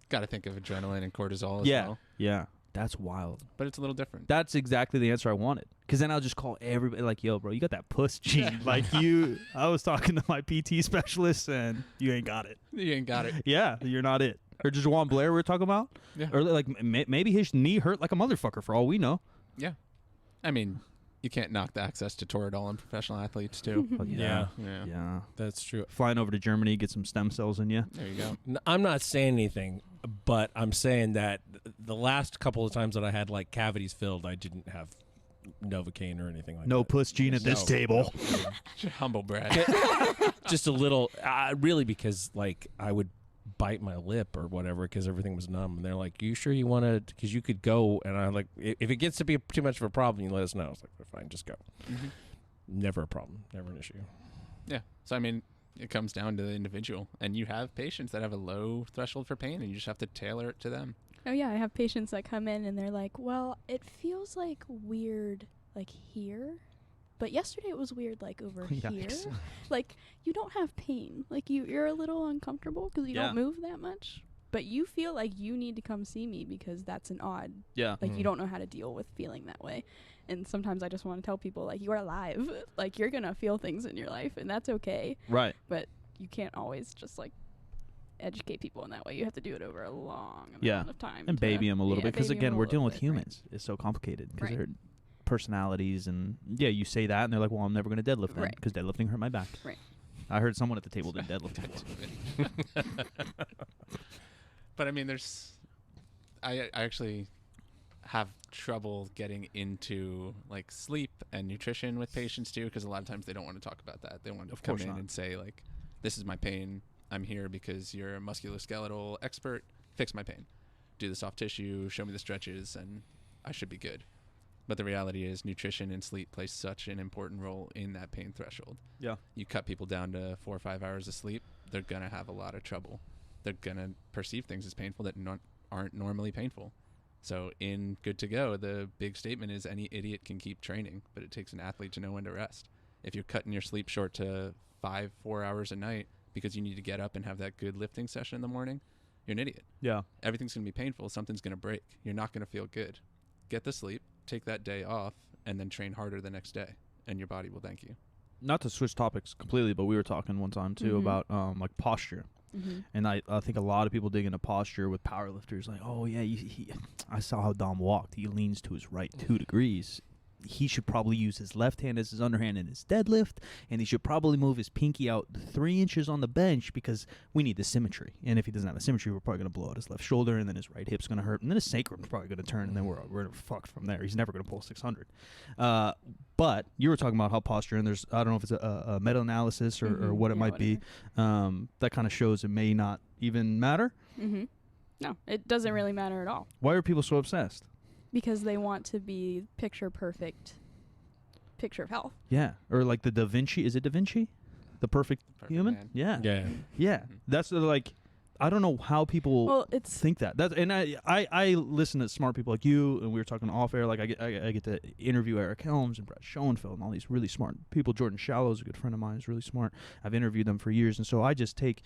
Got to think of adrenaline and cortisol as well.
Yeah. That's wild.
But it's a little different.
That's exactly the answer I wanted. Because then I'll just call everybody like, yo, bro, you got that puss gene. Like I was talking to my PT specialist and you ain't got it.
You ain't got it.
Yeah, you're not it. Or just Juwan Blair we were talking about.
Yeah.
Or like maybe his knee hurt like a motherfucker for all we know.
Yeah. I mean, you can't knock the access to Toradol in professional athletes too.
Yeah.
That's true.
Flying over to Germany, get some stem cells in you.
There you go.
I'm not saying anything, but I'm saying that the last couple of times that I had like cavities filled, I didn't have Novocaine or anything like
No
that.
puss gene at this
No.
table.
Humble brag.
Just a little, really, because like I would bite my lip or whatever because everything was numb, and they're like, "You sure you want to?" Because you could go, and I'm like, "If it gets to be too much of a problem, you let us know." I was like, "Fine, just go."
Mm-hmm.
Never a problem, never an issue.
Yeah. So I mean, it comes down to the individual, and you have patients that have a low threshold for pain, and you just have to tailor it to them.
Oh yeah, I have patients that come in and they're like, "Well, it feels like weird like here, but yesterday it was weird like over here.
Yikes.
Like you don't have pain. Like you're a little uncomfortable because you don't move that much, but you feel like you need to come see me because that's an odd
Yeah.
like you don't know how to deal with feeling that way." And sometimes I just want to tell people like you are alive. Like you're going to feel things in your life and that's okay,
Right.
but you can't always just like educate people in that way. You have to do it over a long
Yeah.
amount of time.
And baby them a little bit. Because,
baby 'em
again,
a
we're
little
dealing with
bit,
humans. It's so complicated. Because
Right.
they're personalities. And, yeah, you say that, and they're like, well, I'm never going to deadlift then.
Right.
Because deadlifting hurt my back.
Right.
I heard someone at the table did deadlift before.
But I mean, I actually have trouble getting into like sleep and nutrition with patients too, because a lot of times they don't want to talk about that. They want to come in and say like, "This is my pain. I'm here because you're a musculoskeletal expert. Fix my pain. Do the soft tissue. Show me the stretches, and I should be good." But the reality is, nutrition and sleep play such an important role in that pain threshold.
Yeah.
You cut people down to 4 or 5 hours of sleep, they're gonna have a lot of trouble. They're gonna perceive things as painful that aren't normally painful. So in Good to Go, the big statement is any idiot can keep training, but it takes an athlete to know when to rest. If you're cutting your sleep short to 4 hours a night because you need to get up and have that good lifting session in the morning, you're an idiot.
Yeah.
Everything's going to be painful. Something's going to break. You're not going to feel good. Get the sleep, take that day off, and then train harder the next day, and your body will thank you.
Not to switch topics completely, but we were talking one time, too, about like posture.
Mm-hmm.
And I think a lot of people dig into posture with powerlifters. Like, oh, yeah, I saw how Dom walked. He leans to his right 2 degrees. He should probably use his left hand as his underhand in his deadlift, and he should probably move his pinky out 3 inches on the bench because we need the symmetry. And if he doesn't have the symmetry, we're probably going to blow out his left shoulder, and then his right hip's going to hurt, and then his sacrum's probably going to turn, and then we're fucked from there. He's never going to pull 600. But you were talking about how posture, and there's, I don't know if it's a meta-analysis or what it might be, that kind of shows it may not even matter.
Mm-hmm. No, it doesn't really matter at all.
Why are people so obsessed?
Because they want to be picture perfect picture of health.
Yeah, or like the Da Vinci. Is it Da Vinci? The perfect human?
man.
Yeah.
Yeah.
Yeah. That's like, I don't know how people
it's
think that. That's, and I listen to smart people like you, and we were talking off air. Like I get to interview Eric Helms and Brett Schoenfeld and all these really smart people. Jordan Shallow's a good friend of mine. Is really smart. I've interviewed them for years, and so I just take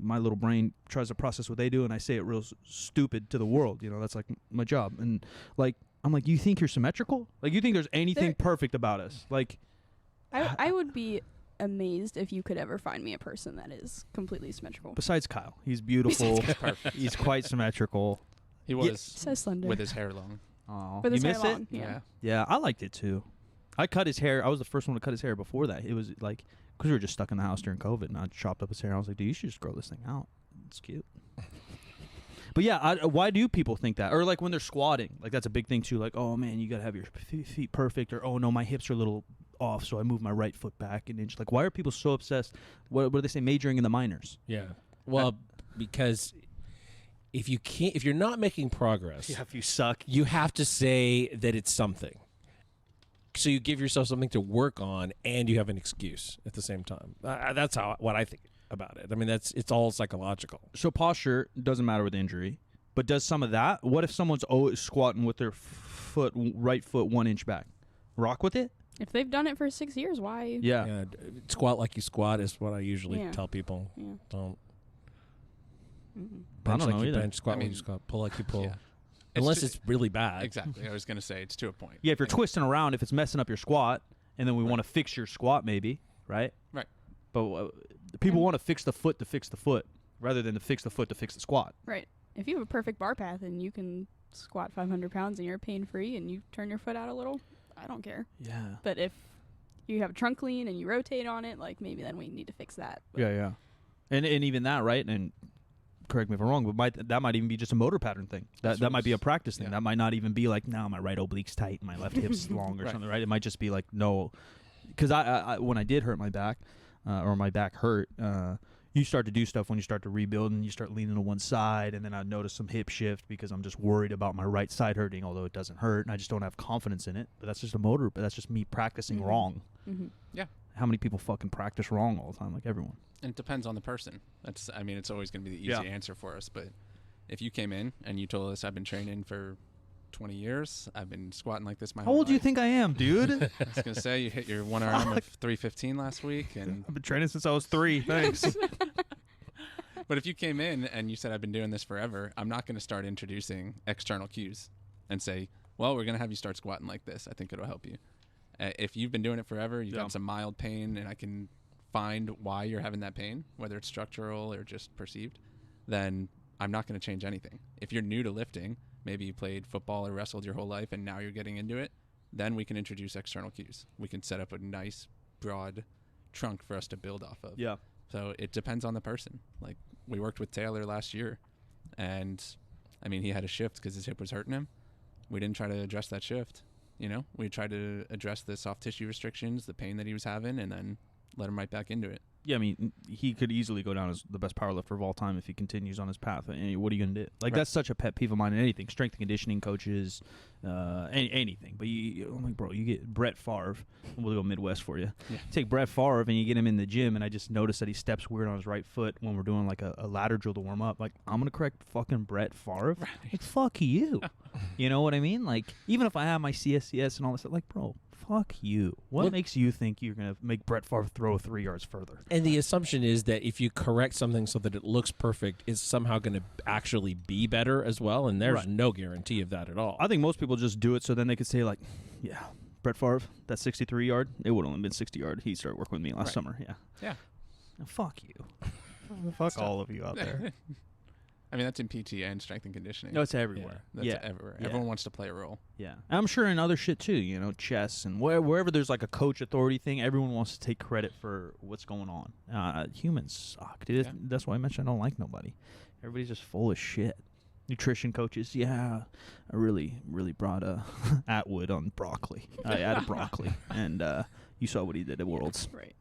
my little brain tries to process what they do, and I say it real stupid to the world. You know, that's like my job. And like I'm like, you think you're symmetrical? Like you think there's anything perfect about us? Like
I would be amazed if you could ever find me a person that is completely symmetrical.
Besides Kyle, he's beautiful.
Perfect.
He's quite symmetrical.
He was
So slender.
with his hair long.
Oh,
With
you
his hair
miss
long,
it?
yeah.
Yeah, I liked it too. I cut his hair. I was the first one to cut his hair before that. It was like, because we were just stuck in the house during COVID, and I chopped up his hair. I was like, dude, you should just grow this thing out. It's cute. But yeah, why do people think that? Or like when they're squatting, like that's a big thing too. Like, oh man, you gotta have your feet perfect. Or oh no, my hips are a little off, so I move my right foot back an inch. Like, why are people so obsessed? What do they say? Majoring in the minors.
Yeah. Well, because if you're not making progress,
Yeah, if you suck,
you have to say that it's something. So you give yourself something to work on, and you have an excuse at the same time. That's what I think about it. I mean, it's all psychological.
So posture doesn't matter with injury, but does some of that? What if someone's always squatting with their right foot 1 inch back? Rock with it?
If they've done it for 6 years, why?
Yeah.
Squat like you squat is what I usually
Yeah.
tell people.
Yeah.
Don't
Mm-hmm.
I
bench
don't
like
know
you
either.
bench, squat
I
like
mean,
you squat, pull like you pull.
Yeah.
Unless
to-
it's really bad.
Exactly. I was going to say it's to a point.
Yeah, if you're twisting around, if it's messing up your squat, and then we want to fix your squat maybe, right?
Right.
But people want to fix the foot rather than to fix the foot to fix the squat.
Right. If you have a perfect bar path and you can squat 500 pounds and you're pain-free and you turn your foot out a little, I don't care.
Yeah.
But if you have a trunk lean and you rotate on it, like maybe then we need to fix that. But
Yeah. And even that, right? And correct me if I'm wrong, but that might even be just a motor pattern thing. That might be a practice thing.
Yeah.
That might not even be like, no, my right oblique's tight and my left hip's long or
Right.
something, right? It might just be like, no. Because I when I did hurt my back, or my back hurt, you start to do stuff when you start to rebuild and you start leaning to one side, and then I notice some hip shift because I'm just worried about my right side hurting, although it doesn't hurt, and I just don't have confidence in it. But that's just a motor, but that's just me practicing wrong.
Mm-hmm.
Yeah.
How many people fucking practice wrong all the time? Like everyone.
And it depends on the person. It's always going to be the easy
Yeah.
answer for us. But if you came in and you told us I've been training for 20 years, I've been squatting like this my
How
whole
old do you
life.
think I am, dude?
I was going to say you hit your one arm of 315 last week. And
I've been training since I was 3. Thanks.
But if you came in and you said I've been doing this forever, I'm not going to start introducing external cues and say, well, we're going to have you start squatting like this. I think it'll help you. If you've been doing it forever, you've got some mild pain, and I can find why you're having that pain, whether it's structural or just perceived, then I'm not going to change anything. If you're new to lifting, maybe you played football or wrestled your whole life and now you're getting into it, then we can introduce external cues. We can set up a nice, broad trunk for us to build off of.
Yeah.
So it depends on the person. Like, we worked with Taylor last year, and, he had a shift because his hip was hurting him. We didn't try to address that shift. We tried to address the soft tissue restrictions, the pain that he was having, and then let him right back into it.
Yeah, he could easily go down as the best powerlifter of all time if he continues on his path. And what are you going to do? Like, that's such a pet peeve of mine in anything. Strength and conditioning coaches, anything. But I'm like, bro, you get Brett Favre. We'll go Midwest for you.
Yeah.
Take Brett Favre and you get him in the gym, and I just noticed that he steps weird on his right foot when we're doing, like, a ladder drill to warm up. Like, I'm going to correct fucking Brett Favre?
Right.
Like, fuck you. You know what I mean? Like, even if I have my CSCS and all this stuff, like, bro, fuck you. What makes you think you're going to make Brett Favre throw 3 yards further?
And the assumption is that if you correct something so that it looks perfect, it's somehow going to actually be better as well, and there's no guarantee of that at all.
I think most people just do it so then they could say, like, yeah, Brett Favre, that 63 yard, it would have only been 60 yard. He started working with me last summer. Yeah.
Yeah.
Now, fuck you. Fuck all of you out there.
That's in PT and strength and conditioning.
No, it's everywhere.
That's
Yeah.
everywhere.
Yeah.
Everyone wants to play a role.
Yeah. I'm sure in other shit too, chess and wherever there's like a coach authority thing, everyone wants to take credit for what's going on. Humans suck, dude.
Yeah.
That's why I mentioned I don't like nobody. Everybody's just full of shit. Nutrition coaches, I really brought Atwood on broccoli. I added broccoli, and you saw what he did at Worlds.
Right.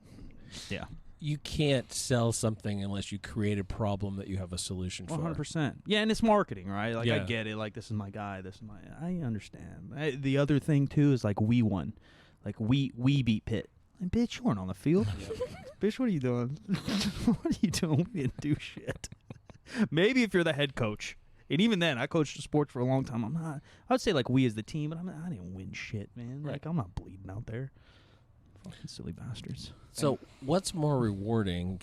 Yeah.
You can't sell something unless you create a problem that you have a solution for.
100%. Yeah, and it's marketing, right? Like, I
Yeah.
get it. Like, this is my guy. I understand. The other thing, too, is, like, we won. Like, we beat Pitt. Like, bitch, you weren't on the field. Bitch, what are you doing? What are you doing? We didn't do shit. Maybe if you're the head coach. And even then, I coached sports for a long time. I would say, like, we as the team, but I didn't win shit, man.
Right.
Like, I'm not bleeding out there. Fucking silly bastards.
So, what's more rewarding,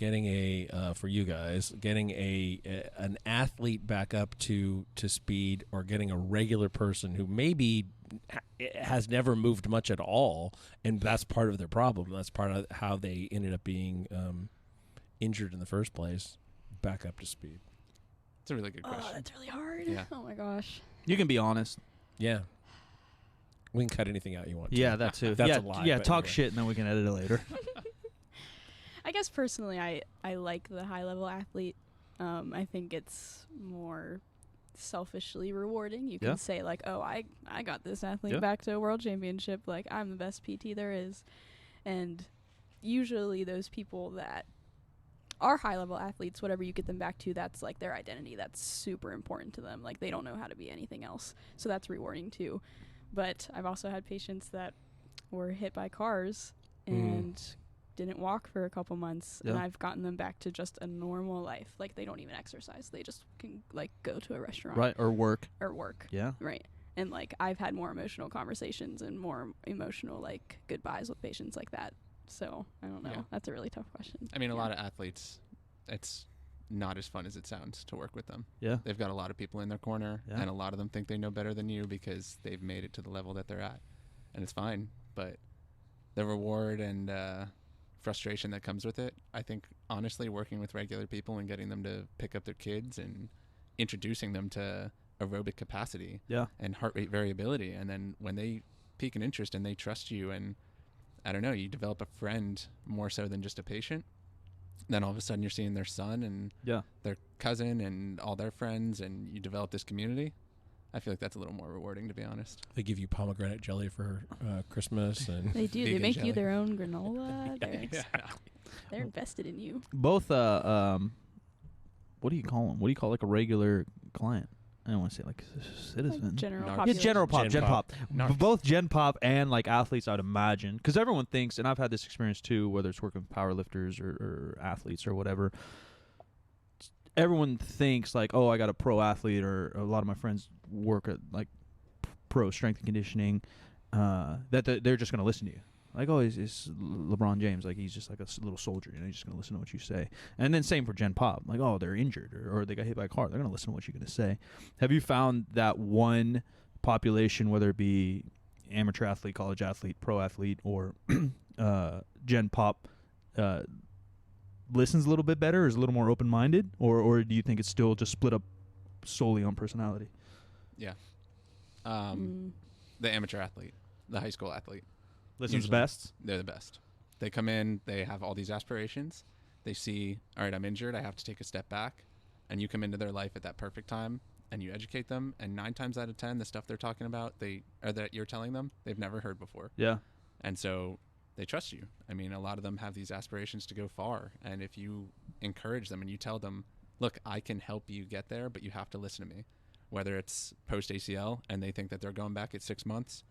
for you guys, getting an athlete back up to speed, or getting a regular person who maybe has never moved much at all, and that's part of their problem. That's part of how they ended up being injured in the first place, back up to speed.
It's a really good question.
Oh, that's really hard.
Yeah.
Oh my gosh.
You can be honest.
Yeah. We can cut anything out you want to.
Yeah, that too.
That's
yeah,
a lie,
Yeah,
but
talk
anyway.
shit and then we can edit it later.
I guess personally, I like the high level athlete. I think it's more selfishly rewarding. You can
Yeah.
say like, oh, I got this athlete
Yeah.
back to a world championship. Like, I'm the best PT there is. And usually those people that are high level athletes, whatever you get them back to, that's like their identity. That's super important to them. Like, they don't know how to be anything else. So that's rewarding too. But I've also had patients that were hit by cars and didn't walk for a couple months, and
Yeah.
I've gotten them back to just a normal life. Like, they don't even exercise. They just can, like, go to a restaurant.
Right, or work.
Or work.
Yeah.
Right. And, like, I've had more emotional conversations and more emotional, like, goodbyes with patients like that. So, I don't know.
Yeah.
That's a really tough question.
A lot of athletes, it's not as fun as it sounds to work with them.
Yeah.
They've got a lot of people in their corner,
Yeah.
and a lot of them think they know better than you because they've made it to the level that they're at. And it's fine, but the reward and frustration that comes with it, I think, honestly, working with regular people and getting them to pick up their kids and introducing them to aerobic capacity
Yeah.
and heart rate variability, and then when they pique an interest and they trust you, and I don't know, you develop a friend more so than just a patient, Then all of a sudden you're seeing their son and their cousin and all their friends, and you develop this community. I feel like that's a little more rewarding, to be honest.
They give you pomegranate jelly for Christmas, and
They do. They
Vegan
make
jelly.
you their own granola. They're invested in you.
Both, what do you call them? What do you call like a regular client? I don't want to say like citizen.
Like general
Yeah,
Yeah,
population.
general pop,
Gen
Gen
pop.
Pop. Both Gen Pop and like athletes, I'd imagine, because everyone thinks, and I've had this experience too, whether it's working with powerlifters or athletes or whatever. Everyone thinks like, oh, I got a pro athlete, or a lot of my friends work at like pro strength and conditioning, that they're just going to listen to you. Like, oh, he's LeBron James. Like, he's just like a little soldier. You know, he's just going to listen to what you say. And then same for Gen Pop. Like, oh, they're injured or they got hit by a car. They're going to listen to what you're going to say. Have you found that one population, whether it be amateur athlete, college athlete, pro athlete, or Gen Pop, listens a little bit better, or is a little more open-minded? Or do you think it's still just split up solely on personality?
Yeah. The amateur athlete, the high school athlete.
Listens
Usually,
best?
They're the best. They come in, they have all these aspirations. They see, all right, I'm injured, I have to take a step back. And you come into their life at that perfect time, and you educate them. And 9 times out of 10, the stuff they're talking about, that you're telling them, they've never heard before.
Yeah.
And so they trust you. I mean, a lot of them have these aspirations to go far. And if you encourage them and you tell them, look, I can help you get there, but you have to listen to me. Whether it's post ACL and they think that they're going back at 6 months,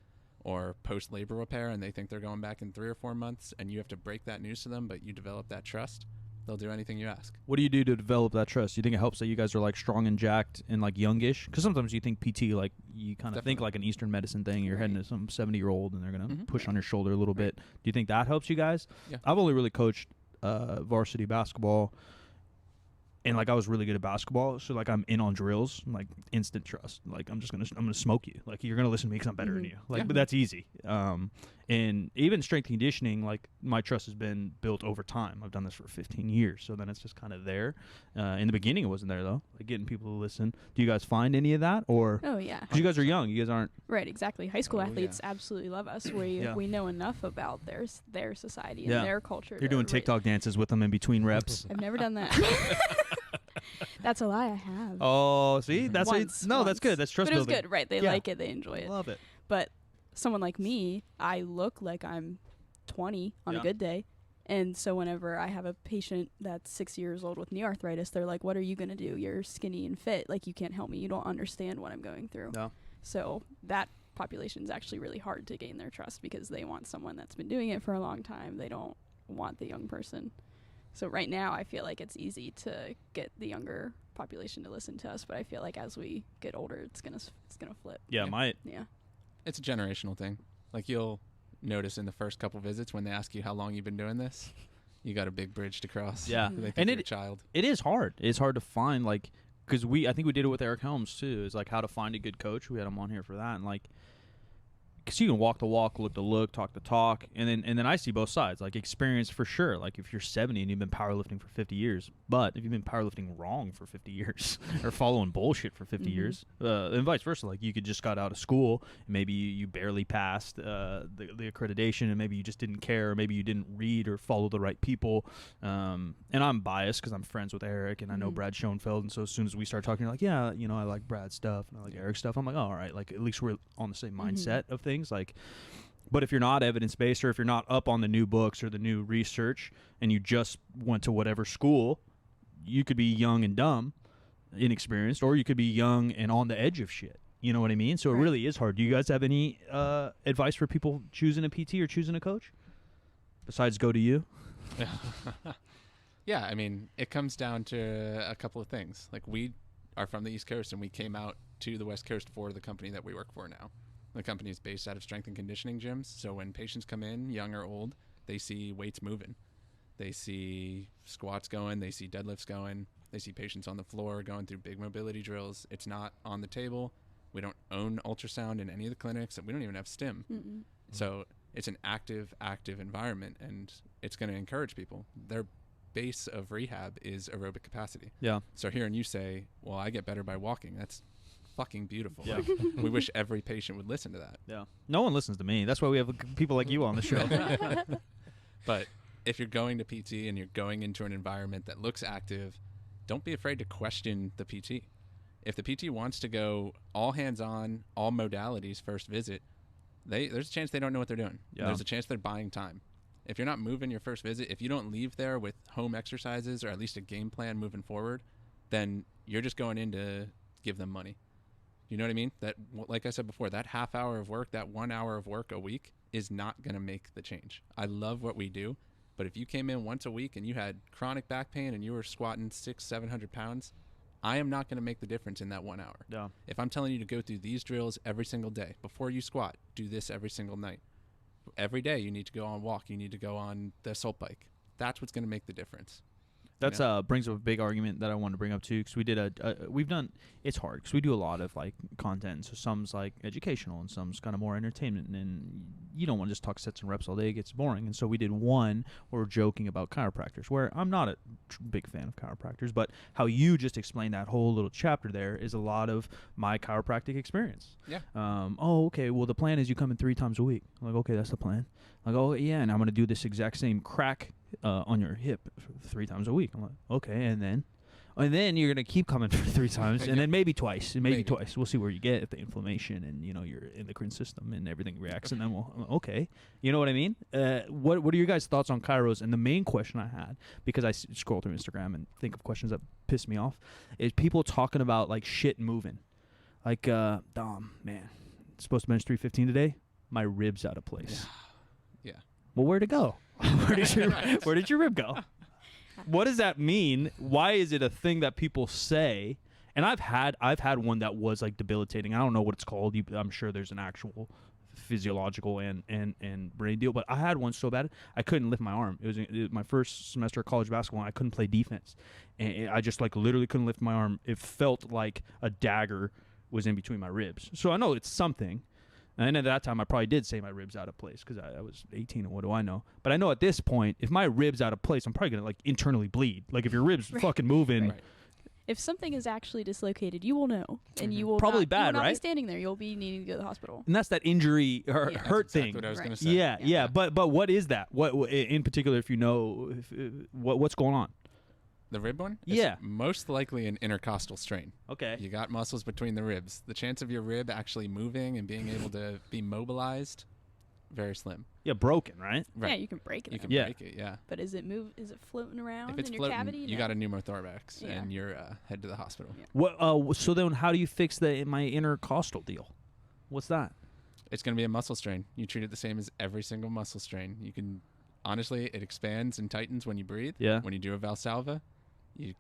or post labor repair and they think they're going back in 3 or 4 months, and you have to break that news to them, but you develop that trust, they'll do anything you ask.
What do you do to develop that trust? Do you think it helps that you guys are like strong and jacked and like youngish? Because sometimes you think PT, like you kind of think
Definitely.
like an Eastern medicine thing. You're heading to some 70-year-old and they're going to
Mhm.
push on your shoulder a little bit. Do you think that helps you guys?
Yeah.
I've only really coached varsity basketball, and like I was really good at basketball, so like I'm in on drills, like instant trust. Like I'm gonna smoke you. Like you're gonna listen to me because I'm better than you. Like,
Yeah.
but that's easy. And even strength and conditioning, like my trust has been built over time. I've done this for 15 years, so then it's just kind of there. In the beginning, it wasn't there though. Like getting people to listen. Do you guys find any of that, or
Oh yeah.
because you guys are young, you guys aren't?
Right, exactly. High school
Oh,
athletes absolutely love us. We know enough about their society and
Yeah.
their culture.
You're doing
to
TikTok dances with them in between reps.
I've never done that. That's a lie. I have.
Oh, see, that's
Once,
no, that's
once.
good. That's trust
but it was
building.
good, right? They
Yeah.
like it. They enjoy it.
Love it.
But someone like me, I look like I'm 20 on
Yeah.
a good day. And so whenever I have a patient that's 6 years old with knee arthritis, they're like, what are you going to do? You're skinny and fit. Like, you can't help me. You don't understand what I'm going through.
No.
So that population is actually really hard to gain their trust because they want someone that's been doing it for a long time. They don't want the young person. So right now I feel like it's easy to get the younger population to listen to us, but I feel like as we get older, it's gonna flip.
Yeah,
Yeah.
Yeah.
It's a generational thing. Like you'll notice in the first couple visits when they ask you how long you've been doing this, you got a big bridge to cross.
Yeah.
Mhm.
They think
And
you're a child.
It is hard. It's hard to find, like, because I think we did it with Eric Helms too. Is like how to find a good coach. We had him on here for that, and like, because you can walk the walk, look the look, talk the talk, and then I see both sides. Like experience for sure. Like if you're 70 and you've been powerlifting for 50 years, but if you've been powerlifting wrong for 50 years or following bullshit for 50
Mhm.
years, and vice versa. Like you could just got out of school, and maybe you barely passed the accreditation, and maybe you just didn't care, or maybe you didn't read or follow the right people. And I'm biased because I'm friends with Eric and I know
Mhm.
Brad Schoenfeld, and so as soon as we start talking, you're like, yeah, you know, I like Brad's stuff and I like Eric's stuff. I'm like, oh, all right, like at least we're on the same mindset of things. Like, but if you're not evidence-based, or if you're not up on the new books or the new research, and you just went to whatever school, you could be young and dumb, inexperienced, or you could be young and on the edge of shit. You know what I mean? So it
Right.
really is hard. Do you guys have any advice for people choosing a PT or choosing a coach besides go to you?
Yeah, I mean, it comes down to a couple of things. Like we are from the East Coast and we came out to the West Coast for the company that we work for now. The company is based out of strength and conditioning gyms. So when patients come in, young or old, they see weights moving. They see squats going. They see deadlifts going. They see patients on the floor going through big mobility drills. It's not on the table. We don't own ultrasound in any of the clinics, and we don't even have STIM.
Mm-mm.
So it's an active environment, and it's going to encourage people. Their base of rehab is aerobic capacity.
Yeah.
So hearing you say, well, I get better by walking, that's fucking beautiful.
Yeah.
Like, we wish every patient would listen to that.
Yeah. No one listens to me. That's why we have people like you on the show.
But if you're going to PT and you're going into an environment that looks active, don't be afraid to question the PT. If the PT wants to go all hands-on, all modalities first visit, there's a chance they don't know what they're doing.
Yeah.
There's a chance they're buying time. If you're not moving your first visit, if you don't leave there with home exercises or at least a game plan moving forward, then you're just going in to give them money. You know what I mean? That, like I said before, that half hour of work, that 1 hour of work a week is not going to make the change. I love what we do, but if you came in once a week and you had chronic back pain and you were squatting 600-700 pounds, I am not going to make the difference in that 1 hour.
Yeah.
If I'm telling you to go through these drills every single day, before you squat, do this every single night. Every day you need to go on walk, you need to go on the assault bike. That's what's going to make the difference.
That's brings up a big argument that I wanted to bring up too, because we did we've done, it's hard because we do a lot of like content, so some's like educational and some's kind of more entertainment, and you don't want to just talk sets and reps all day, it gets boring. And so we did one where we're joking about chiropractors, where I'm not a big fan of chiropractors, but how you just explained that whole little chapter there is a lot of my chiropractic experience.
Yeah.
Oh, okay, well the plan is you come in 3 times a week. I'm like, okay, that's the plan. Like, oh yeah, and I'm going to do this exact same crack on your hip 3 times a week. I'm like, okay, and then you're gonna keep coming for 3 times, and then maybe twice, and maybe twice. We'll see where you get if the inflammation and your endocrine system and everything reacts, and then we'll okay. You know what I mean? What are your guys' thoughts on chiros? And the main question I had, because I scroll through Instagram and think of questions that piss me off, is people talking about like shit moving, like Dom, man, supposed to bench 315 today. My ribs out of place.
Yeah.
Well, where'd it go? Where did your rib go? What does that mean? Why is it a thing that people say? And I've had one that was like debilitating. I don't know what it's called. I'm sure there's an actual physiological and brain deal, but I had one so bad I couldn't lift my arm. It was my first semester of college basketball, and I couldn't play defense, and I just like literally couldn't lift my arm. It felt like a dagger was in between my ribs. So I know it's something. And at that time, I probably did say my ribs out of place because I was 18, and what do I know? But I know at this point, if my ribs out of place, I'm probably going to like internally bleed. Like if your ribs fucking moving.
Right.
If something is actually dislocated, you will know, and you will
Probably
not,
bad,
you will not
right?
be standing there. You'll be needing to go to the hospital.
And that's that injury or
Yeah.
hurt
That's
thing.
exactly what I was
Right.
going to say.
Yeah. But what is that? What in particular, if you know, what's going on?
The rib one?
Yeah.
It's most likely an intercostal strain.
Okay.
You got muscles between the ribs. The chance of your rib actually moving and being able to be mobilized, very slim.
Yeah, broken, right?
Right.
Yeah, you can break it.
You can
Yeah.
break it, yeah.
But is it floating around
If it's
in your
floating,
cavity?
you
No.
got a pneumothorax
Yeah.
and you're head to the hospital.
Yeah.
What? So then, how do you fix my intercostal deal? What's that?
It's going to be a muscle strain. You treat it the same as every single muscle strain. You can, honestly, it expands and tightens when you breathe.
Yeah.
When you do a Valsalva, you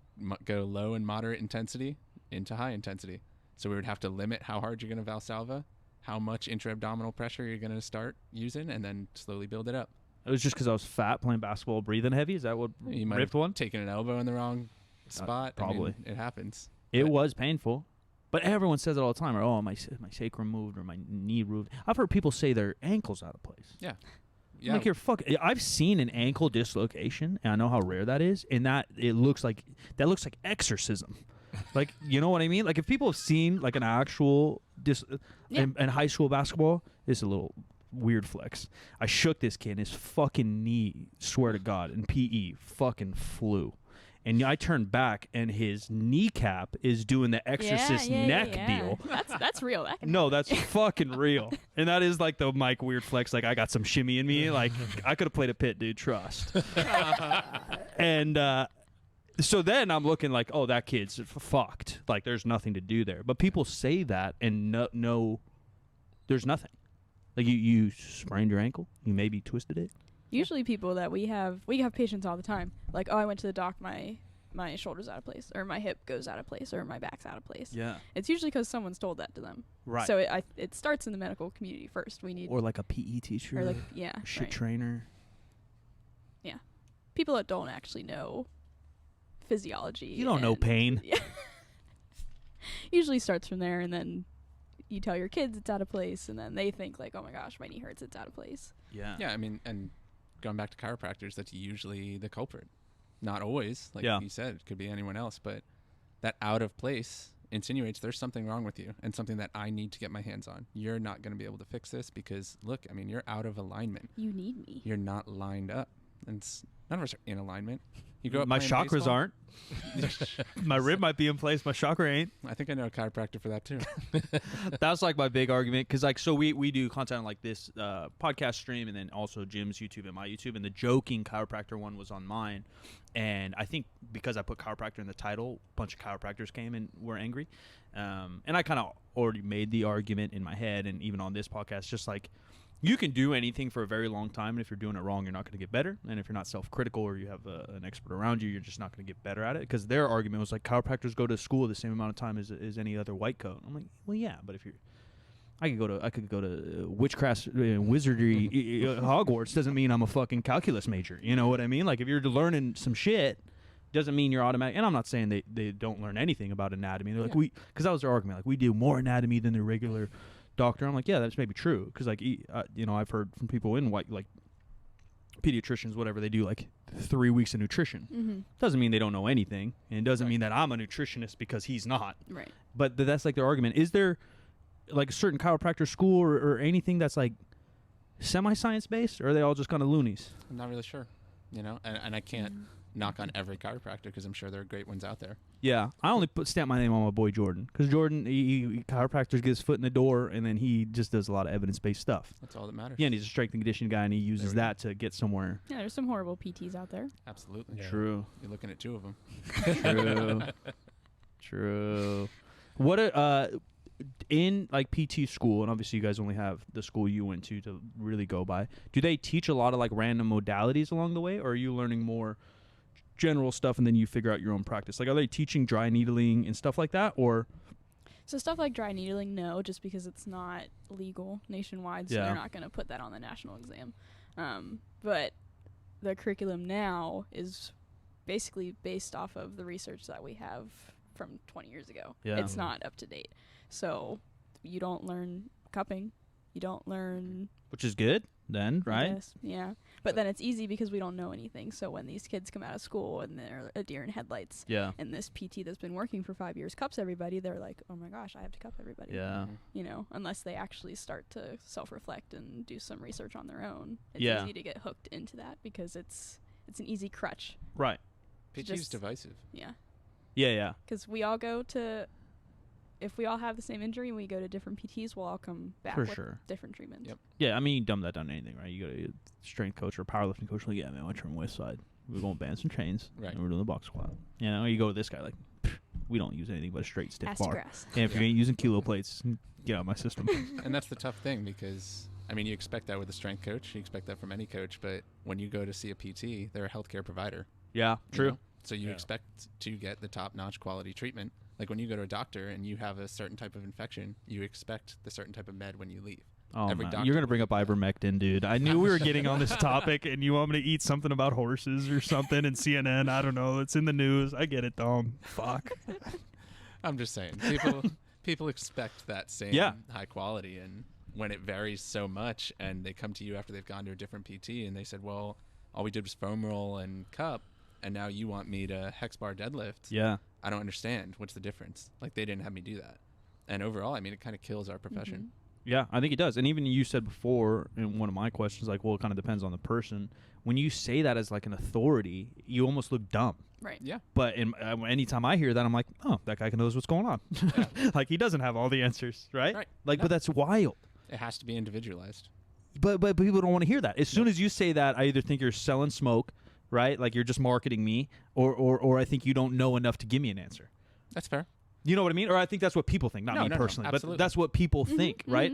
go low and moderate intensity into high intensity. So we would have to limit how hard you're going to Valsalva, how much intra-abdominal pressure you're going to start using, and then slowly build it up.
It was just because I was fat, playing basketball, breathing heavy. Is that what
You might
ripped
have
one?
taken an elbow in the wrong spot.
probably.
I mean, it happens.
It
But-
was painful. But everyone says it all the time. Or, oh, my sacrum moved or my knee moved. I've heard people say their ankle's out of place.
Yeah.
Like you're fucking. I've seen an ankle dislocation, and I know how rare that is. And that looks like exorcism. Like, you know what I mean? Like if people have seen like an actual in high school basketball, it's a little weird flex. I shook this kid, and his fucking knee, swear to God, in PE fucking flew. And I turned back, and his kneecap is doing the exorcist neck deal.
That's real. That can
No, that's fucking real. And that is like the Mike weird flex. Like I got some shimmy in me. Like I could have played a pit, dude. Trust. And so then I'm looking like, oh, that kid's fucked. Like there's nothing to do there. But people say that and no, there's nothing. Like you sprained your ankle. You maybe twisted it.
Usually people that we have patients all the time. Like, oh, I went to the doc, my shoulder's out of place, or my hip goes out of place, or my back's out of place.
Yeah.
It's usually because someone's told that to them.
Right.
So it starts in the medical community first. We need
Or like a PE teacher.
or like yeah,
shit
right.
trainer.
Yeah, people that don't actually know physiology.
You don't know
and-
pain.
Yeah. Usually starts from there, and then you tell your kids it's out of place, and then they think like, oh my gosh, my knee hurts, it's out of place.
Yeah.
Yeah, I mean, and going back to chiropractors, that's usually the culprit. Not always, like
Yeah.
you said, it could be anyone else, but that out of place insinuates there's something wrong with you and something that I need to get my hands on. You're not going to be able to fix this because, look, I mean, you're out of alignment.
You need me.
You're not lined up. and none of us are in alignment. You go up
My
playing
chakras
baseball?
aren't. My rib might be in place. My chakra ain't.
I think I know a chiropractor for that too.
That's like my big argument because like so we do content on like this podcast stream and then also Jim's YouTube and my YouTube, and the joking chiropractor one was on mine, and I think because I put chiropractor in the title, a bunch of chiropractors came and were angry, and I kind of already made the argument in my head and even on this podcast, just like you can do anything for a very long time, and if you're doing it wrong, you're not going to get better. And if you're not self-critical or you have an expert around you, you're just not going to get better at it. Because their argument was like chiropractors go to school the same amount of time as any other white coat. I'm like, well, yeah, but if you're, I could go to witchcraft, wizardry, Hogwarts. Doesn't mean I'm a fucking calculus major. You know what I mean? Like if you're learning some shit, doesn't mean you're automatic. And I'm not saying they don't learn anything about anatomy. They're like because that was their argument. Like we do more anatomy than the regular doctor. I'm like, yeah, that's maybe true, because like I've heard from people in white, like pediatricians, whatever, they do like 3 weeks of nutrition. Doesn't mean they don't know anything, and it doesn't mean that I'm a nutritionist because he's not.
Right.
But that's like their argument. Is there like a certain chiropractor school or anything that's like semi-science based, or are they all just kind of loonies?
I'm not really sure, and I can't knock on every chiropractor because I'm sure there are great ones out there.
Yeah, I only stamp my name on my boy Jordan, because Jordan, he chiropractors get his foot in the door, and then he just does a lot of evidence-based stuff.
That's all that matters.
Yeah, and he's a strength and conditioning guy, and he uses that to get somewhere.
Yeah, there's some horrible PTs out there.
Absolutely.
Yeah.
True.
You're looking at two of them.
True. True. What in like PT school, and obviously you guys only have the school you went to really go by, do they teach a lot of like random modalities along the way, or are you learning more general stuff and then you figure out your own practice? Like, are they teaching dry needling and stuff like that, or?
So stuff like dry needling, no, just because it's not legal nationwide, so they're not going to put that on the national exam. But the curriculum now is basically based off of the research that we have from 20 years ago.
Yeah.
It's not up to date. So you don't learn cupping. You don't learn...
Which is good then, right?
Yes, yeah. But then it's easy because we don't know anything. So when these kids come out of school and they're a deer in headlights, and this PT that's been working for 5 years cups everybody, they're like, oh my gosh, I have to cup everybody.
Yeah.
Unless they actually start to self-reflect and do some research on their own. It's easy to get hooked into that because it's an easy crutch.
Right.
PT is divisive.
Yeah.
Yeah.
Because we all go to... If we all have the same injury and we go to different PTs, we'll all come back with different treatments.
Yep.
Yeah, I mean, you dumb that down to anything, right? You go to a strength coach or a powerlifting coach, like, yeah, man, I train West Side. We're going bands and chains.
Right.
And we're doing the box squat. You go to this guy, like, we don't use anything but a straight stiff bar.
Grass.
And if you ain't using kilo plates, get out of my system.
And that's the tough thing because, I mean, you expect that with a strength coach. You expect that from any coach. But when you go to see a PT, they're a healthcare provider.
Yeah, true.
So you expect to get the top-notch quality treatment. Like when you go to a doctor and you have a certain type of infection, you expect the certain type of med when you leave.
Oh, man. You're going to bring up ivermectin, dude. I knew we were getting on this topic, and you want me to eat something about horses or something and CNN. I don't know. It's in the news. I get it, Dom. Fuck.
I'm just saying. People expect that same high quality, and when it varies so much and they come to you after they've gone to a different PT and they said, well, all we did was foam roll and cup, and now you want me to hex bar deadlift. Yeah. I don't understand. What's the difference? Like, they didn't have me do that. And overall, I mean, it kind of kills our profession.
Mm-hmm. Yeah, I think it does. And even you said before in one of my questions, like, well, it kind of depends on the person. When you say that as, like, an authority, you almost look dumb.
Right.
Yeah.
But anytime I hear that, I'm like, oh, that guy knows what's going on. Yeah. Like, he doesn't have all the answers, right? Right. Like, but that's wild.
It has to be individualized.
But people don't want to hear that. As soon as you say that, I either think you're selling smoke, right? Like, you're just marketing me, or I think you don't know enough to give me an answer.
That's fair.
You know what I mean? Or I think that's what people think, not me personally. But that's what people think, right?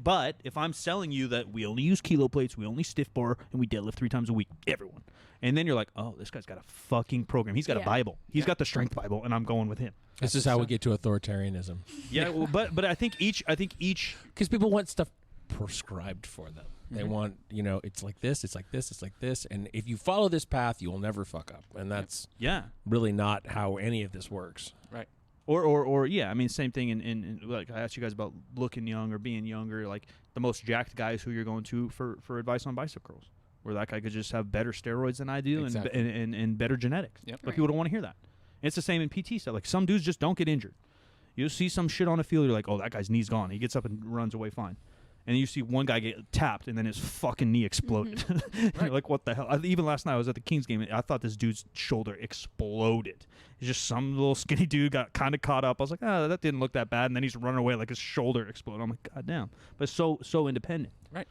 But if I'm selling you that we only use kilo plates, we only stiff bar, and we deadlift 3 times a week, everyone. And then you're like, oh, this guy's got a fucking program. He's got a Bible. He's got the strength Bible, and I'm going with him.
This is how we get to authoritarianism.
Yeah, well, but I think each
because people want stuff prescribed for them. They want, it's like this, it's like this, it's like this, and if you follow this path, you will never fuck up. And that's really not how any of this works.
Right.
Or yeah, I mean, same thing in like I asked you guys about looking young or being younger, like the most jacked guys who you're going to for advice on bicep curls, where that guy could just have better steroids than I do and better genetics. Yep. But people don't want to hear that. And it's the same in PT stuff. Like, some dudes just don't get injured. You'll see some shit on the field, you're like, oh, that guy's knee's gone. He gets up and runs away fine. And you see one guy get tapped, and then his fucking knee exploded. You're like, what the hell? Even last night, I was at the Kings game, and I thought this dude's shoulder exploded. It's just some little skinny dude got kind of caught up. I was like, that didn't look that bad. And then he's running away like his shoulder exploded. I'm like, God damn. But so independent.
Right.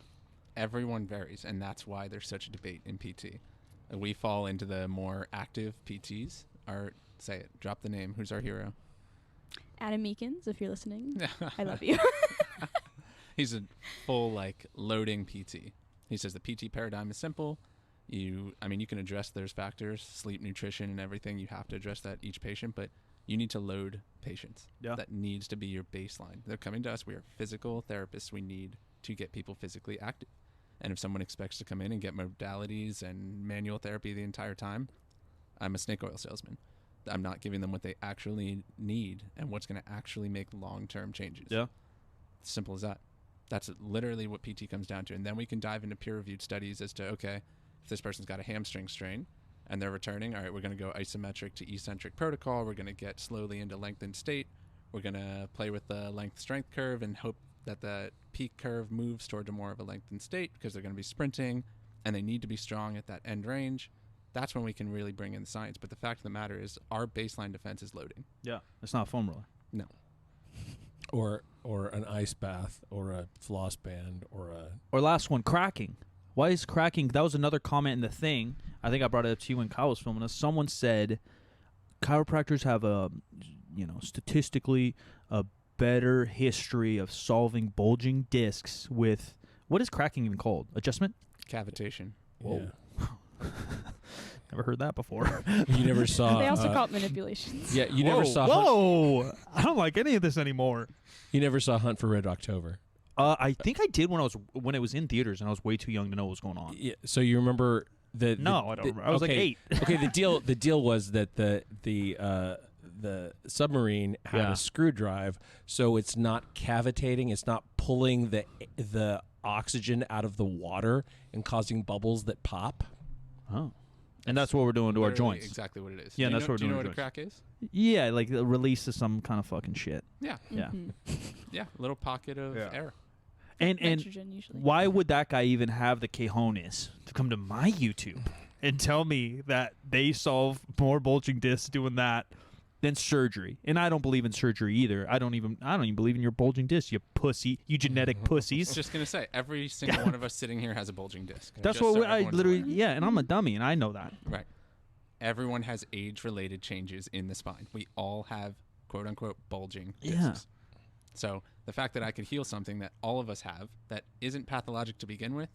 Everyone varies, and that's why there's such a debate in PT. We fall into the more active PTs. Say it. Drop the name. Who's our hero?
Adam Meekins, if you're listening, I love you.
He's a full loading PT. He says the PT paradigm is simple. You can address those factors, sleep, nutrition, and everything. You have to address that each patient, but you need to load patients.
Yeah.
That needs to be your baseline. They're coming to us. We are physical therapists. We need to get people physically active. And if someone expects to come in and get modalities and manual therapy the entire time, I'm a snake oil salesman. I'm not giving them what they actually need and what's going to actually make long-term changes.
Yeah.
Simple as that. That's literally what PT comes down to. And then we can dive into peer-reviewed studies as to, okay, if this person's got a hamstring strain and they're returning, all right, we're going to go isometric to eccentric protocol. We're going to get slowly into lengthened state. We're going to play with the length-strength curve and hope that the peak curve moves toward more of a lengthened state because they're going to be sprinting and they need to be strong at that end range. That's when we can really bring in the science. But the fact of the matter is our baseline defense is loading.
Yeah. It's not a foam roller.
No.
Or an ice bath, or a floss band,
Or last one, cracking. Why is cracking? That was another comment in the thing. I think I brought it up to you when Kyle was filming us. Someone said chiropractors have statistically a better history of solving bulging discs with, what is cracking even called? Adjustment?
Cavitation.
Whoa. Never heard that before.
You never saw.
They also call it manipulations.
Yeah, you never saw.
Whoa! I don't like any of this anymore.
You never saw Hunt for Red October.
I think I did when it was in theaters, and I was way too young to know what was going on.
Yeah. So you remember the?
No, I don't remember. I was like 8.
Okay. The deal was that the submarine had a screw drive, so it's not cavitating. It's not pulling the oxygen out of the water and causing bubbles that pop.
Oh. And that's what we're doing to our joints.
Exactly what it is.
Yeah, that's what we're doing.
Do you know what a crack is?
Yeah, like the release of some kind of fucking shit.
Yeah.
Yeah.
Yeah, a little pocket of air.
And
Nitrogen usually.
why would that guy even have the cojones to come to my YouTube and tell me that they solve more bulging discs doing that than surgery? And I don't believe in surgery either. I don't even believe in your bulging discs, you pussy, you genetic
I was
pussies.
just gonna say, every single one of us sitting here has a bulging disc.
That's
just
what
so
I
everyone's
literally.
aware.
Yeah, and I'm a dummy, and I know that.
Right. Everyone has age-related changes in the spine. We all have quote-unquote bulging discs.
Yeah.
So the fact that I could heal something that all of us have that isn't pathologic to begin with,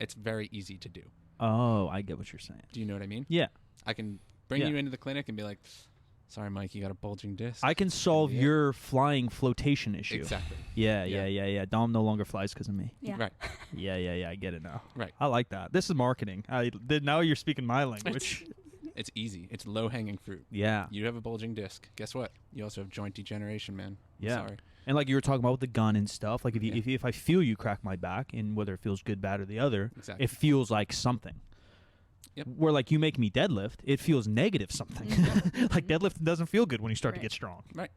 it's very easy to do.
Oh, I get what you're saying.
Do you know what I mean?
Yeah.
I can bring you into the clinic and be like, sorry, Mike, you got a bulging disc.
I can solve your flying flotation issue.
Exactly.
Yeah. Dom no longer flies because of me.
Yeah.
Right.
Yeah. I get it now.
Right.
I like that. This is marketing. Now you're speaking my language.
It's easy. It's low-hanging fruit.
Yeah.
You have a bulging disc. Guess what? You also have joint degeneration, man.
Yeah.
Sorry.
And like you were talking about with the gun and stuff, like if I feel you crack my back, and whether it feels good, bad, or the other,
Exactly.
it feels like something.
Yep.
Where like you make me deadlift, it feels negative something. Like deadlift doesn't feel good when you start to
Right.
get strong.
Right.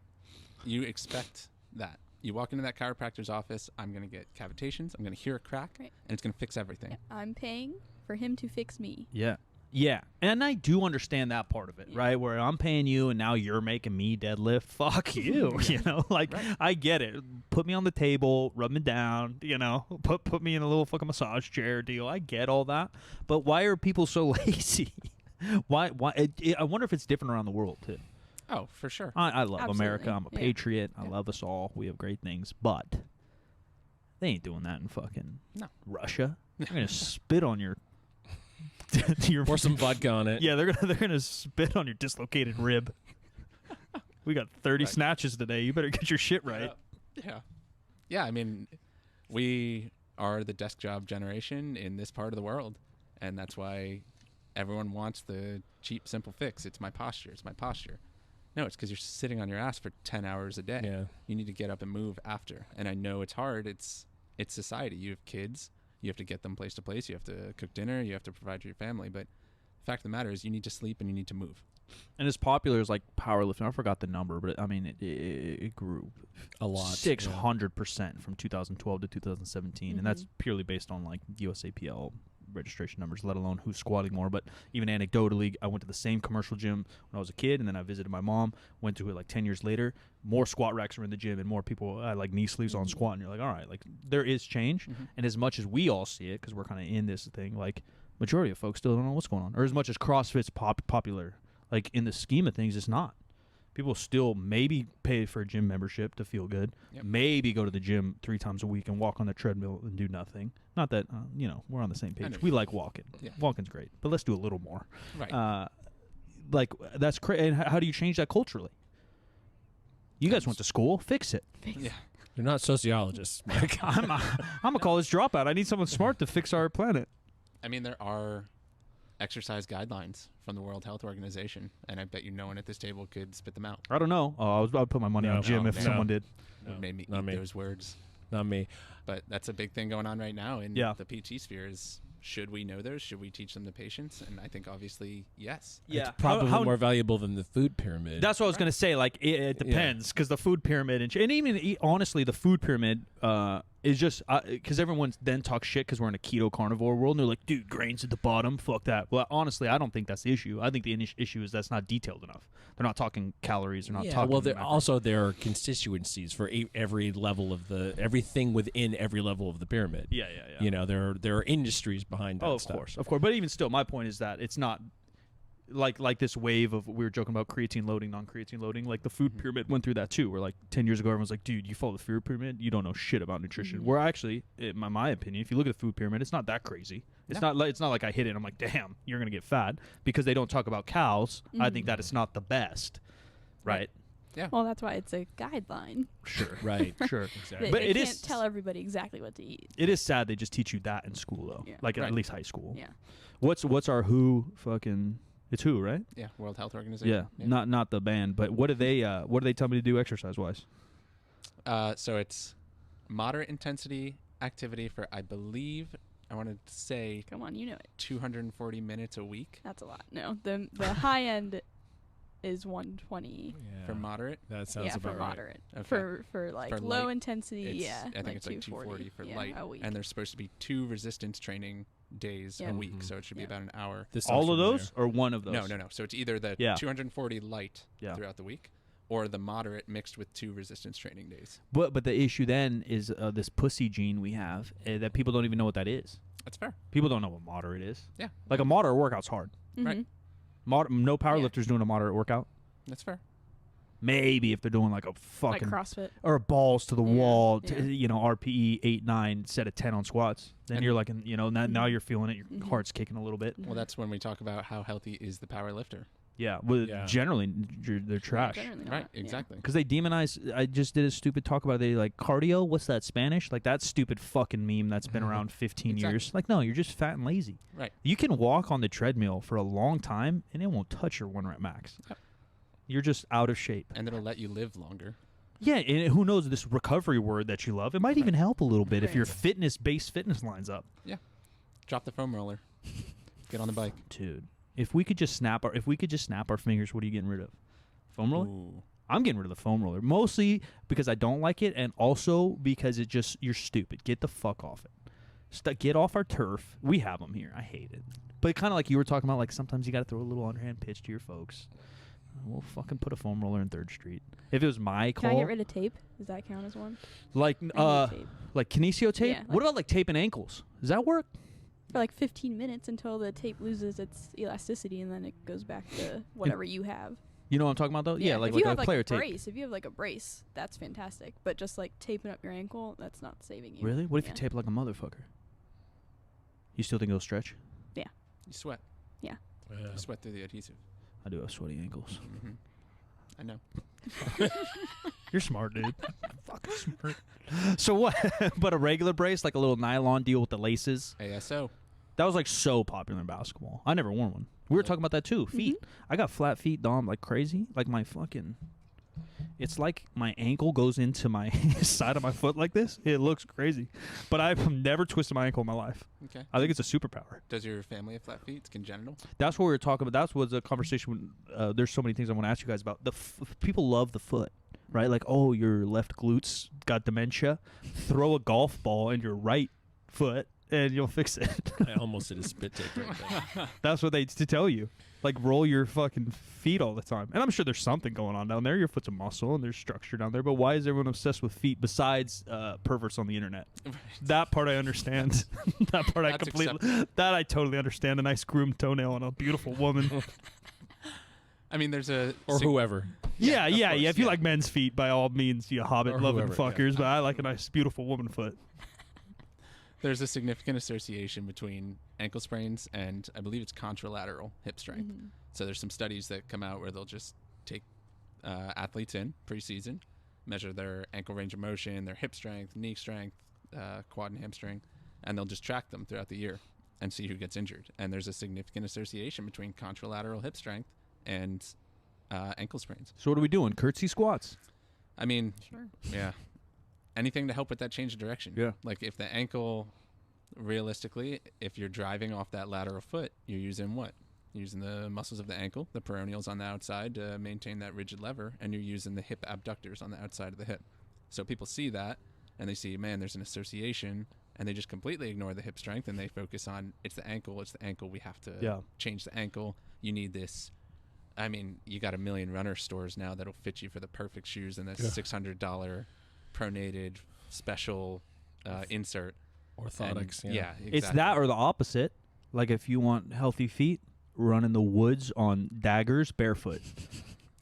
You expect that. You walk into that chiropractor's office, I'm going to get cavitations, I'm going to hear a crack,
Right.
and it's going to fix everything.
Yeah, I'm paying for him to fix me.
Yeah. Yeah. And I do understand that part of it,
Yeah.
right? Where I'm paying you and now you're making me deadlift. Fuck you. You know, like
Right.
I get it. Put me on the table, rub me down, you know, put me in a little fucking massage chair deal. I get all that. But why are people so lazy? Why I wonder if it's different around the world too.
Oh, for sure.
I love
Absolutely.
America. I'm a
Yeah.
patriot. I
Yeah.
love us all. We have great things, but they ain't doing that in fucking
No.
Russia. They're gonna spit on your your
Pour some vodka on it.
Yeah, they're gonna spit on your dislocated rib. We got 30
Right.
snatches today. You better get your shit right.
Yeah. Yeah, I mean, we are the desk job generation in this part of the world, and that's why everyone wants the cheap, simple fix. It's my posture. It's my posture. No, it's because you're sitting on your ass for 10 hours a day.
Yeah.
You need to get up and move after. And I know it's hard. It's society. You have kids. You have to get them place to place. You have to cook dinner. You have to provide for your family. But the fact of the matter is you need to sleep and you need to move.
And as popular as like powerlifting, I forgot the number, but I mean it grew
A lot.
600% from 2012 to 2017, and that's purely based on like USAPL registration numbers, let alone who's squatting more. But even anecdotally, I went to the same commercial gym when I was a kid, and then I visited my mom, went to it like 10 years later. More squat racks are in the gym, and more people like knee sleeves on squat, and you're like, all right, like there is change. And as much as we all see it, because we're kind of in this thing, like majority of folks still don't know what's going on. Or as much as CrossFit's popular, like in the scheme of things, it's not. People still maybe pay for a gym membership to feel good, maybe go to the gym 3 times a week and walk on the treadmill and do nothing. Not that, we're on the same page. We like walking. Yeah. Walking's great, but let's do a little more.
Right.
Like, that's crazy. And how do you change that culturally? You guys went to school. Fix it.
Yeah.
You're not sociologists, Mike.
I'm a college dropout. I need someone smart to fix our planet.
I mean, there are exercise guidelines from the World Health Organization, and I bet you no one at this table could spit them out.
I don't know. I was about to put my money on Jim if someone did.
It made me eat those words.
Not me.
But that's a big thing going on right now in the PT sphere is, should we know those? Should we teach them to patients? And I think obviously, yes.
Yeah. It's probably more valuable than the food pyramid.
That's what I was going to say. Like, it depends, because the food pyramid, and even honestly, the food pyramid is just, because everyone then talks shit because we're in a keto carnivore world, and they're like, dude, grains at the bottom, fuck that. Well, honestly, I don't think that's the issue. I think the issue is that's not detailed enough. They're not talking calories. They're not talking.
Well, there are constituencies for every level of everything within every level of the pyramid.
Yeah.
There are industries behind that stuff.
Of course. But even still, my point is that it's not like this wave of, we were joking about creatine loading, non-creatine loading. Like the food pyramid went through that too. Where like 10 years ago, everyone's like, dude, you follow the food pyramid, you don't know shit about nutrition. Where actually, in my opinion, if you look at the food pyramid, it's not that crazy. It's not like I hit it and I'm like, damn, you're gonna get fat, because they don't talk about cows. I think that it's not the best, right?
Yeah.
Well, that's why it's a guideline.
Sure.
Right.
Sure.
Exactly.
But
they
it
can't
is
tell everybody exactly what to eat.
It is sad they just teach you that in school though, like at least high school.
Yeah.
What's our WHO fucking? It's WHO, right?
Yeah, World Health Organization.
Yeah. Not the band, but what do they tell me to do exercise wise?
So it's moderate intensity activity for, I believe, I want to say,
Come on, you know it.
240 minutes a week.
That's a lot. No, the high end is 120
for moderate.
That sounds about
for
right.
moderate.
Okay.
For like
For
low
light,
intensity,
I think it's like 240 for light,
a week.
and there's supposed to be 2 resistance training days a week, so it should be about an hour.
All of those or one of those?
No. So it's either the 240 light throughout the week, or the moderate mixed with 2 resistance training days.
But the issue then is this pussy gene we have that people don't even know what that is.
That's fair.
People don't know what moderate is.
Yeah.
Like a moderate workout's hard.
Right.
No powerlifter's doing a moderate workout.
That's fair.
Maybe if they're doing like a fucking
like CrossFit
or a balls to the wall, RPE 8-9 set of 10 on squats. Then you're like, now you're feeling it. Your heart's kicking a little bit.
Well, that's when we talk about how healthy is the power lifter.
Yeah, well, generally they're trash.
Right, exactly.
Because they demonize. I just did a stupid talk about it. They like cardio. What's that, Spanish? Like that stupid fucking meme that's been around 15 years. Like, no, you're just fat and lazy.
Right.
You can walk on the treadmill for a long time and it won't touch your 1 rep max. Yep. You're just out of shape.
And it'll let you live longer.
Yeah, and who knows, this recovery word that you love, it might even help a little bit if your fitness lines up.
Yeah. Drop the foam roller. Get on the bike.
Dude. If we could just snap our fingers, what are you getting rid of? Foam roller?
Ooh.
I'm getting rid of the foam roller. Mostly because I don't like it, and also because you're stupid. Get the fuck off it. Get off our turf. We have them here. I hate it. But kind of like you were talking about, like sometimes you got to throw a little underhand pitch to your folks. We'll fucking put a foam roller in 3rd Street. If it was my call.
Can I get rid of tape? Does that count as one?
Like kinesio tape?
Yeah,
what about like taping ankles? Does that work?
For like 15 minutes until the tape loses its elasticity, and then it goes back to whatever you have.
You know what I'm talking about though? Yeah, like
if you have
a player
like a
tape.
brace, if you have like a brace, that's fantastic. But just like taping up your ankle, that's not saving you.
Really? What if you tape like a motherfucker? You still think it'll stretch?
Yeah.
You sweat.
Yeah.
You sweat through the adhesive.
I do have sweaty ankles.
Mm-hmm. I know.
You're smart, dude. Fucking smart. So what? But a regular brace, like a little nylon deal with the laces.
ASO.
That was like so popular in basketball. I never worn one. We were talking about that too. Feet. I got flat feet, Dom, like crazy. Like my fucking It's like my ankle goes into my side of my foot like this. It looks crazy. But I've never twisted my ankle in my life.
Okay.
I think it's a superpower.
Does your family have flat feet? It's congenital?
That's what we were talking about. That was a conversation. There's so many things I want to ask you guys about. People love the foot, right? Like, oh, your left glutes got dementia. Throw a golf ball in your right foot and you'll fix it.
I almost did a spit take right there.
That's what they to tell you. Like, roll your fucking feet all the time. And I'm sure there's something going on down there. Your foot's a muscle and there's structure down there. But why is everyone obsessed with feet besides perverts on the internet?
Right.
That part I understand. That part I completely. That I totally understand. A nice groomed toenail on a beautiful woman.
I mean, there's a...
Or whoever.
Yeah.
course,
If you like men's feet, by all means, you hobbit
Or
loving
whoever,
fuckers. But I like a nice, beautiful woman foot.
There's a significant association between ankle sprains and I believe it's contralateral hip strength.
Mhm.
So there's some studies that come out where they'll just take athletes in preseason, measure their ankle range of motion, their hip strength, knee strength, quad and hamstring, and they'll just track them throughout the year and see who gets injured. And there's a significant association between contralateral hip strength and ankle sprains.
So what are we doing? Curtsy squats.
I mean,
Sure.
yeah. Anything to help with that change of direction.
Yeah.
Like if the ankle, realistically, if you're driving off that lateral foot, you're using what? You're using the muscles of the ankle, the peroneals on the outside to maintain that rigid lever, and you're using the hip abductors on the outside of the hip. So people see that, and they see, man, there's an association, and they just completely ignore the hip strength, and they focus on, it's the ankle, we have to change the ankle. You need this. I mean, you got a million runner stores now that'll fit you for the perfect shoes and the $600 pronated special insert.
Orthotics.
And,
Yeah.
exactly.
It's that or the opposite. Like if you want healthy feet, run in the woods on daggers barefoot.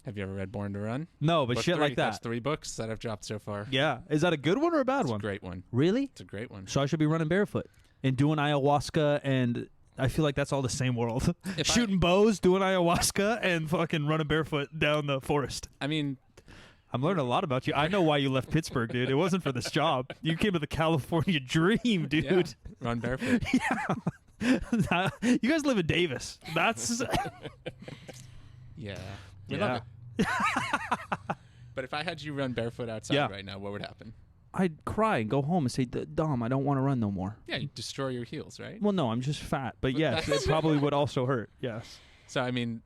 Have you ever read Born to Run?
No, but
Book
shit
3.
like that.
That's 3 books that I've dropped so far.
Yeah. Is that a good one or a bad
It's
one?
a great one.
Really?
It's a great one.
So I should be running barefoot and doing ayahuasca, and I feel like that's all the same world. Shooting bows, doing ayahuasca, and fucking running barefoot down the forest.
I mean,
I'm learning a lot about you. I know why you left Pittsburgh, dude. It wasn't for this job. You came to the California dream, dude.
yeah, run barefoot.
Yeah. You guys live in Davis. That's
Yeah. We
yeah.
love it. But if I had you run barefoot outside
Yeah.
right now, what would happen?
I'd cry and go home and say, Dom, I don't want to run no more.
Yeah, you destroy your heels, right?
Well, no, I'm just fat. But
But
yes,
that's-
it probably would also hurt. Yes.
So, I mean,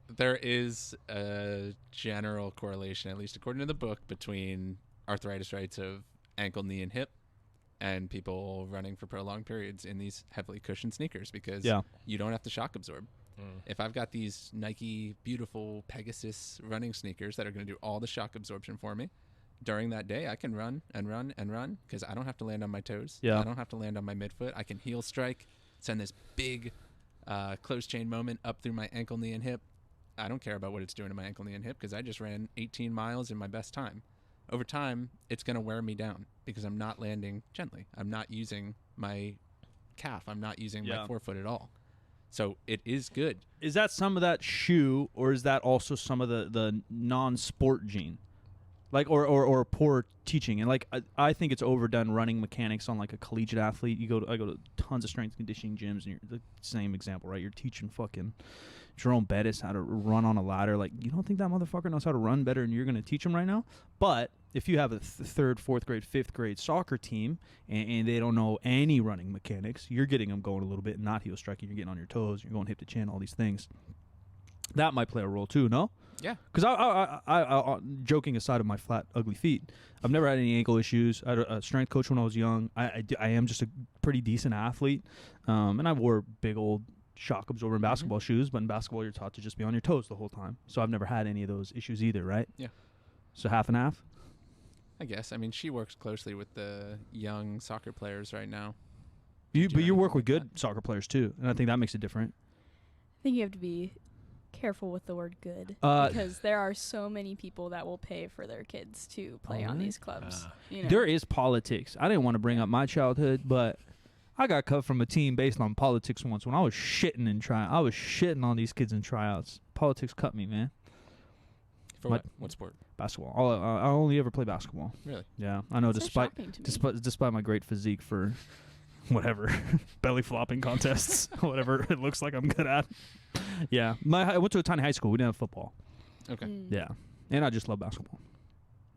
there is a general correlation, at least according to the book, between arthritis rates of ankle, knee, and hip and people running for prolonged periods in these heavily cushioned sneakers because you don't have to shock absorb. If I've got these Nike beautiful Pegasus running sneakers that are going to do all the shock absorption for me, during that day I can run and run and run because I don't have to land on my toes.
Yeah.
I don't have to land on my midfoot. I can heel strike, send this big closed chain moment up through my ankle, knee, and hip. I don't care about what it's doing to my ankle, knee, and hip because I just ran 18 miles in my best time. Over time, it's going to wear me down because I'm not landing gently. I'm not using my calf. I'm not using my forefoot at all. So it is good.
Is that some of that shoe, or is that also some of the non-sport gene? Like, or poor teaching? And like, I think it's overdone running mechanics on like a collegiate athlete. I go to tons of strength conditioning gyms, and you're the same example, right? You're teaching fucking Jerome Bettis how to run on a ladder. Like, you don't think that motherfucker knows how to run better, and you're going to teach him right now? But if you have a third, fourth grade, fifth grade soccer team, and they don't know any running mechanics, you're getting them going a little bit, and not heel striking. You're getting on your toes. You're going hip to chin. All these things. That might play a role too. No.
Yeah.
Because I, joking aside of my flat, ugly feet, I've never had any ankle issues. I had a strength coach when I was young. I am just a pretty decent athlete, and I wore big old shock absorbing basketball shoes. But in basketball, you're taught to just be on your toes the whole time. So I've never had any of those issues either, right?
Yeah.
So half and half.
I guess. I mean, she works closely with the young soccer players right now.
But you work with
anything like
good soccer players too, and I think that makes it different.
I think you have to be careful with the word good
Uh,
because there are so many people that will pay for their kids to play on
really?
these clubs. You know?
There is politics. I didn't want to bring up my childhood, but I got cut from a team based on politics once when I was shitting in I was shitting on these kids in tryouts. Politics cut me, man.
For what? What sport?
Basketball. I only ever play basketball.
Really?
Yeah, I know.
So shocking to me.
Despite my great physique for whatever belly flopping contests, whatever it looks like I'm good at. Yeah, I went to a tiny high school. We didn't have football.
Okay.
Yeah, And I just love basketball.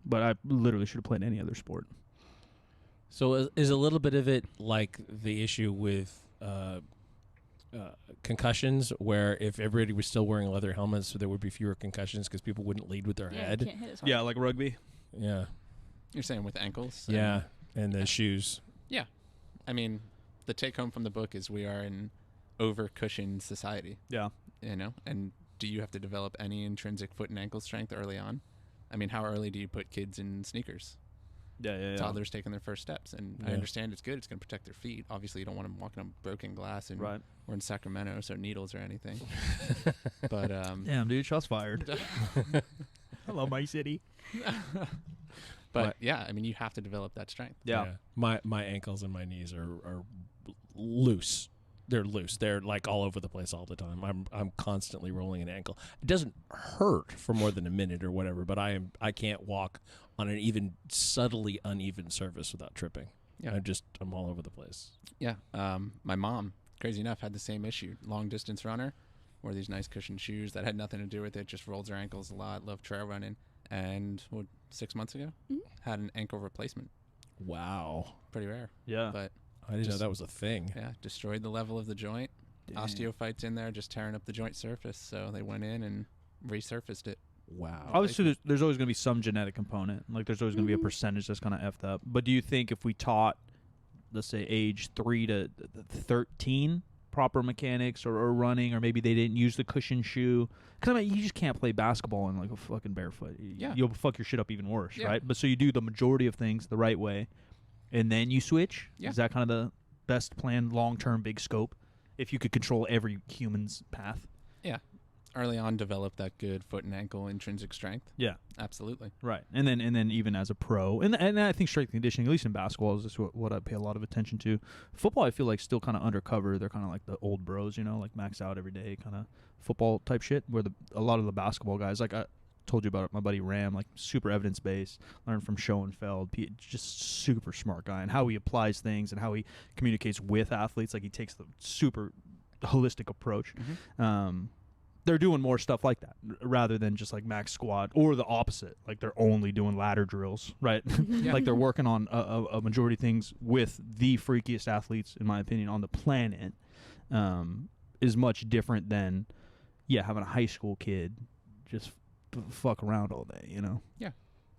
But I literally should have played any other sport.
So is a little bit of it like the issue with concussions, where if everybody was still wearing leather helmets, so there would be fewer concussions because people wouldn't lead with their
Yeah,
head?
you can't hit as hard.
Yeah, like rugby.
Yeah.
You're saying with ankles?
Yeah. And the shoes.
Yeah. I mean, the take home from the book is we are an over-cushioned society.
Yeah.
You know? And do you have to develop any intrinsic foot and ankle strength early on? I mean, how early do you put kids in sneakers?
Yeah.
Toddlers taking their first steps. And I
Yeah.
understand it's good. It's going to protect their feet. Obviously, you don't want them walking on broken glass. And
Right.
we're in Sacramento, so needles or anything. But
Damn, dude, shots fired. Hello, my city.
but yeah, I mean, you have to develop that strength.
Yeah.
My ankles and my knees are loose. They're loose. They're like all over the place all the time. I'm constantly rolling an ankle. It doesn't hurt for more than a minute or whatever, but I can't walk on an even subtly uneven surface without tripping.
Yeah.
I'm all over the place.
Yeah. My mom, crazy enough, had the same issue. Long distance runner, wore these nice cushioned shoes that had nothing to do with it, just rolls her ankles a lot, loved trail running. And 6 months ago, had an ankle replacement.
Wow.
Pretty rare.
Yeah.
But
I didn't know that was a thing.
yeah, destroyed the level of the joint.
Dang.
Osteophytes in there, just tearing up the joint surface. So they went in and resurfaced it.
Wow.
Obviously, there's always going to be some genetic component. Like, there's always going to be a percentage that's kind of effed up. But do you think if we taught, let's say, age 3 to 13, proper mechanics or running, or maybe they didn't use the cushion shoe? Because, I mean, you just can't play basketball in, like, a fucking barefoot.
Yeah.
You'll fuck your shit up even worse,
Yeah.
right? But so you do the majority of things the right way, and then you switch?
Yeah.
Is that kind of the best plan, long-term, big scope, if you could control every human's path?
Yeah. Early on, develop that good foot and ankle intrinsic strength.
Yeah.
Absolutely.
Right, and then even as a pro, and I think strength and conditioning, at least in basketball, is just what I pay a lot of attention to. Football, I feel like still kind of undercover. They're kind of like the old bros, you know, like max out every day kind of football type shit. Where a lot of the basketball guys, like I told you about it, my buddy Ram, like super evidence based, learned from Schoenfeld, just super smart guy, and how he applies things and how he communicates with athletes. Like he takes the super holistic approach. They're doing more stuff like that rather than just like max squat, or the opposite. Like they're only doing ladder drills, right? Like they're working on a majority of things with the freakiest athletes, in my opinion, on the planet, is much different than, having a high school kid just fuck around all day, you know?
Yeah.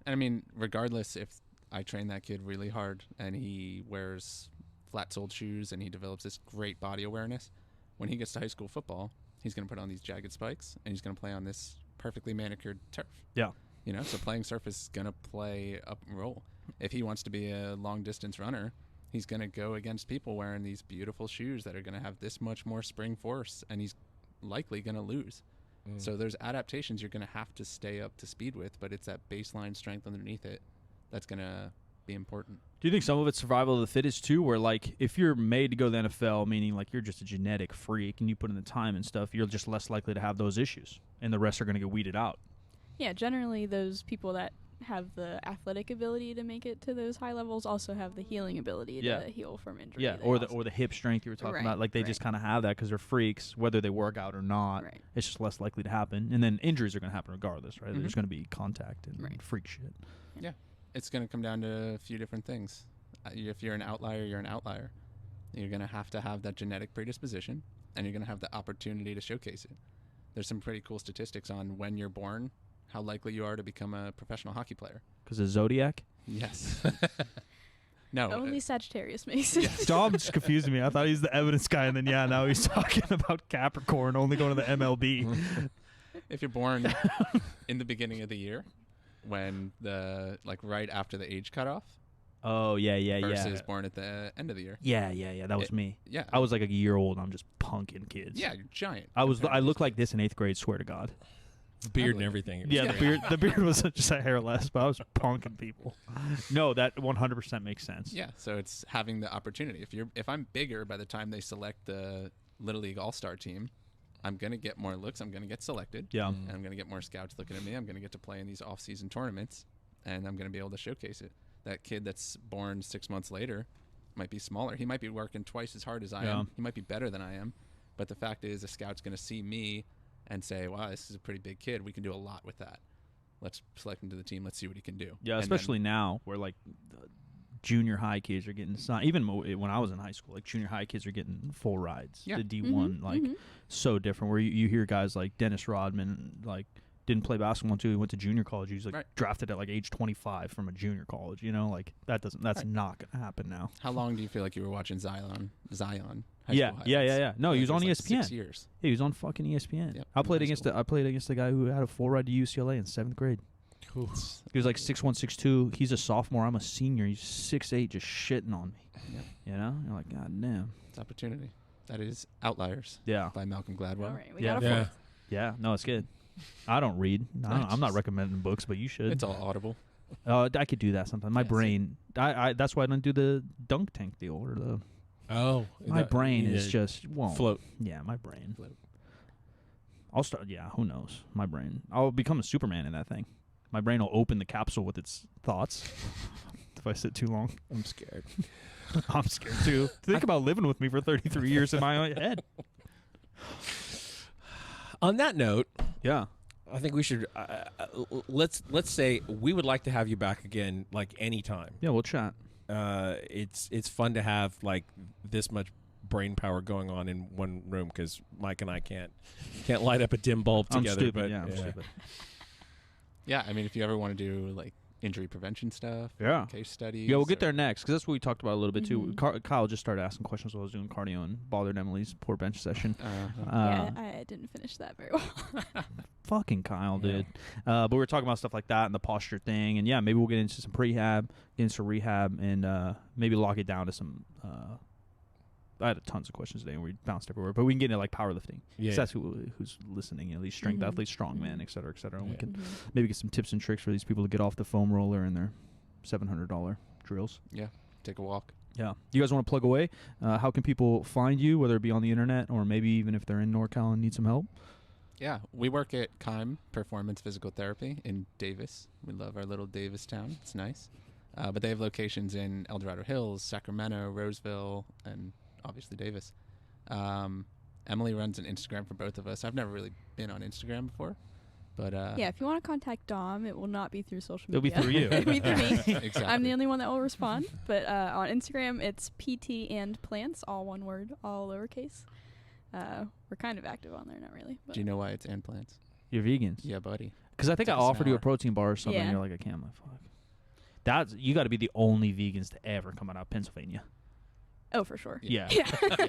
And I mean, regardless if I train that kid really hard and he wears flat-soled shoes and he develops this great body awareness, when he gets to high school football, he's going to put on these jagged spikes and he's going to play on this perfectly manicured turf.
Yeah.
You know, so playing surface is going to play a role. If he wants to be a long-distance runner, he's going to go against people wearing these beautiful shoes that are going to have this much more spring force, and he's likely going to lose. So there's adaptations you're going to have to stay up to speed with, but it's that baseline strength underneath it that's going to be important.
Do you think some of it's survival of the fittest too, where like if you're made to go to the NFL, meaning like you're just a genetic freak and you put in the time and stuff, you're just less likely to have those issues, and the rest are going to get weeded out?
Yeah, generally those people that have the athletic ability to make it to those high levels also have the healing ability to heal from injury.
Yeah,
They
or
also-
the hip strength you were talking
Right,
about. Like they just kind of have that because they're freaks, whether they work out or not.
Right.
It's just less likely to happen. And then injuries are going to happen regardless, right? There's going to be contact and
Right.
freak shit.
Yeah. It's going to come down to a few different things. If you're an outlier, you're an outlier. You're going to have that genetic predisposition, and you're going to have the opportunity to showcase it. There's some pretty cool statistics on when you're born, how likely you are to become a professional hockey player.
Because of Zodiac?
Yes. No.
Only Sagittarius makes it.
Dom just confused me. I thought he's the evidence guy, and then now he's talking about Capricorn only going to the MLB.
If you're born in the beginning of the year, when right after the age cutoff,
Oh, yeah.
versus born at the end of the year.
Yeah. That was me.
Yeah.
I was like a year old, and I'm just punking kids.
Yeah, you're giant.
I looked like this in 8th grade, swear to God.
Beard and everything.
Yeah, the beard was just a hair less, but I was punking people. No, that 100% makes sense.
Yeah, so it's having the opportunity. If I'm bigger by the time they select the Little League All-Star team, I'm going to get more looks. I'm going to get selected.
Yeah.
And I'm going to get more scouts looking at me. I'm going to get to play in these off-season tournaments, and I'm going to be able to showcase it. That kid that's born 6 months later might be smaller. He might be working twice as hard as I am. He might be better than I am. But the fact is, a scout's going to see me and say, wow, this is a pretty big kid. We can do a lot with that. let's select him to the team. Let's see what he can do.
Yeah,
And
especially now where like the junior high kids are getting signed. Even when I was in high school, like junior high kids are getting full rides.
Yeah.
The D1, like so different. Where you hear guys like Dennis Rodman, like didn't play basketball until he went to junior college. He was like drafted at like age 25 from a junior college. You know, like that's not gonna happen now.
How long do you feel like you were watching Zion? High
Yeah,
school
yeah.
highlights?
No, he was
It
on
like
ESPN.
6 years.
Yeah, he was on fucking ESPN.
Yep,
I played
in high
against
school.
I played against a guy who had a full ride to UCLA in 7th grade. He was like 6'1", 6'2". He's a sophomore. I'm a senior. He's 6'8", just shitting on me.
Yep.
You know, you're like, God damn.
It's opportunity. That is Outliers
Yeah.
by Malcolm Gladwell.
All right, we
Yeah.
got a
Yeah.
fourth.
Yeah, no, it's good. I don't read. I'm not recommending books, but you should.
It's all audible.
I could do that sometimes. My
Yeah,
brain. I that's why I don't do the dunk tank deal or the.
Oh,
My brain
you
is
need
just won't.
float.
Yeah, my brain.
Float.
I'll start. Yeah, who knows? My brain. I'll become a Superman in that thing. My brain will open the capsule with its thoughts. If I sit too long,
I'm scared.
I'm scared too. Think about living with me for 33 years in my own head.
On that note,
Yeah.
I think we should let's say we would like to have you back again, like anytime.
Yeah, we'll chat.
It's fun to have like this much brain power going on in one room because Mike and I can't light up a dim bulb
I'm
together.
stupid.
But
Yeah, I'm stupid.
Yeah, I mean, if you ever want to do like injury prevention stuff,
Yeah.
case studies.
Yeah, we'll get
or-
there next because that's what we talked about a little bit too.
Mhm.
Kyle just started asking questions while I was doing cardio and bothered Emily's poor bench session.
Yeah, I didn't finish that very well.
Fucking Kyle,
Yeah.
dude. But we were talking about stuff like that and the posture thing, and yeah, maybe we'll get into some prehab, get into rehab, and maybe lock it down to some. I had tons of questions today, and we bounced everywhere. But we can get into like powerlifting. 'Cause
Yeah.
that's who's listening. At least strength
Mhm.
athletes, strongman, et cetera, et cetera. And we
Yeah.
can
Mhm.
maybe get some tips and tricks for these people to get off the foam roller and their $700 drills.
Yeah, take a walk.
Yeah. You guys want to plug away? How can people find you, whether it be on the internet or maybe even if they're in NorCal and need some help?
Yeah, we work at Keim Performance Physical Therapy in Davis. We love our little Davis town. It's nice. But they have locations in El Dorado Hills, Sacramento, Roseville, and obviously Davis. Emily runs an Instagram for both of us. I've never really been on Instagram before, but
Yeah, if you want to contact Dom, it will not be through social
It'll be
media.
through you.
It'll be through me.
exactly.
I'm the only one that will respond. But on Instagram, it's PT and plants, all one word, all lowercase. We're kind of active on there, not really. But
Do you know why it's and plants?
You're vegans.
Yeah, buddy.
Because I think I
Takes an
offered you a
hour.
protein bar or something.
Yeah.
And you're like, I can't. I'm like, fuck. You got to be the only vegans to ever come out of Pennsylvania.
Oh, for sure.
Yeah.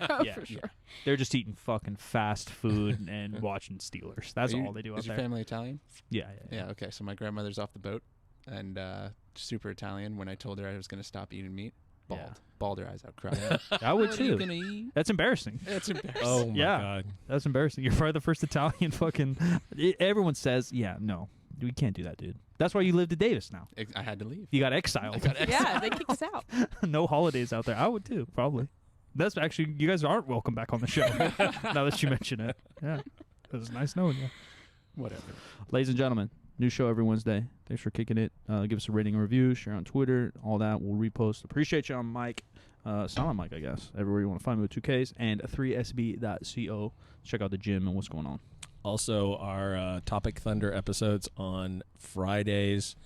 Oh,
Yeah.
for sure.
They're just eating fucking fast food and watching Steelers. That's all they do out
Is your
there.
family Italian?
Yeah.
Yeah, okay. So my grandmother's off the boat and super Italian. When I told her I was going to stop eating meat, bald.
Yeah.
Bawled her eyes out crying.
I would
What are you
too.
going to eat?
That's embarrassing.
It's embarrassing.
Oh my
Yeah.
god.
That's embarrassing. You're probably the first Italian fucking. Everyone says, yeah, no, we can't do that, dude. That's why you live to Davis now.
I had to leave.
You got exiled.
I got
Yeah, they kicked us out.
No holidays out there. I would too, probably. That's actually, you guys aren't welcome back on the show now that you mention it. Yeah. It was nice knowing you.
Whatever.
Ladies and gentlemen, new show every Wednesday. Thanks for kicking it. Give us a rating and review, share on Twitter, all that. We'll repost. Appreciate you on Mike. Silent Mike, I guess. Everywhere you want to find me with 2Ks and 3sb.co. Check out the gym and what's going on.
Also, our Topic Thunder episodes on Fridays.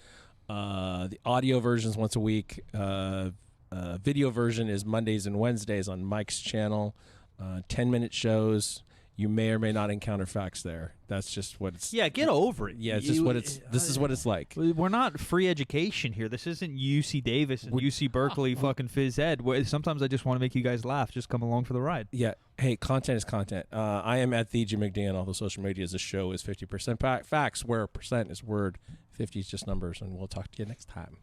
The audio versions once a week. Video version is Mondays and Wednesdays on Mike's channel. 10-minute shows. You may or may not encounter facts there. That's just what it's.
Yeah, get over it.
Yeah, it's just what it's. This is what it's like.
We're not free education here. This isn't UC Davis and UC Berkeley fucking phys ed. Sometimes I just want to make you guys laugh. Just come along for the ride.
Yeah. Hey, content is content. I am at the Jim McD on all the social medias. The show is 50% facts, where percent is word. 50 is just numbers, and we'll talk to you next time.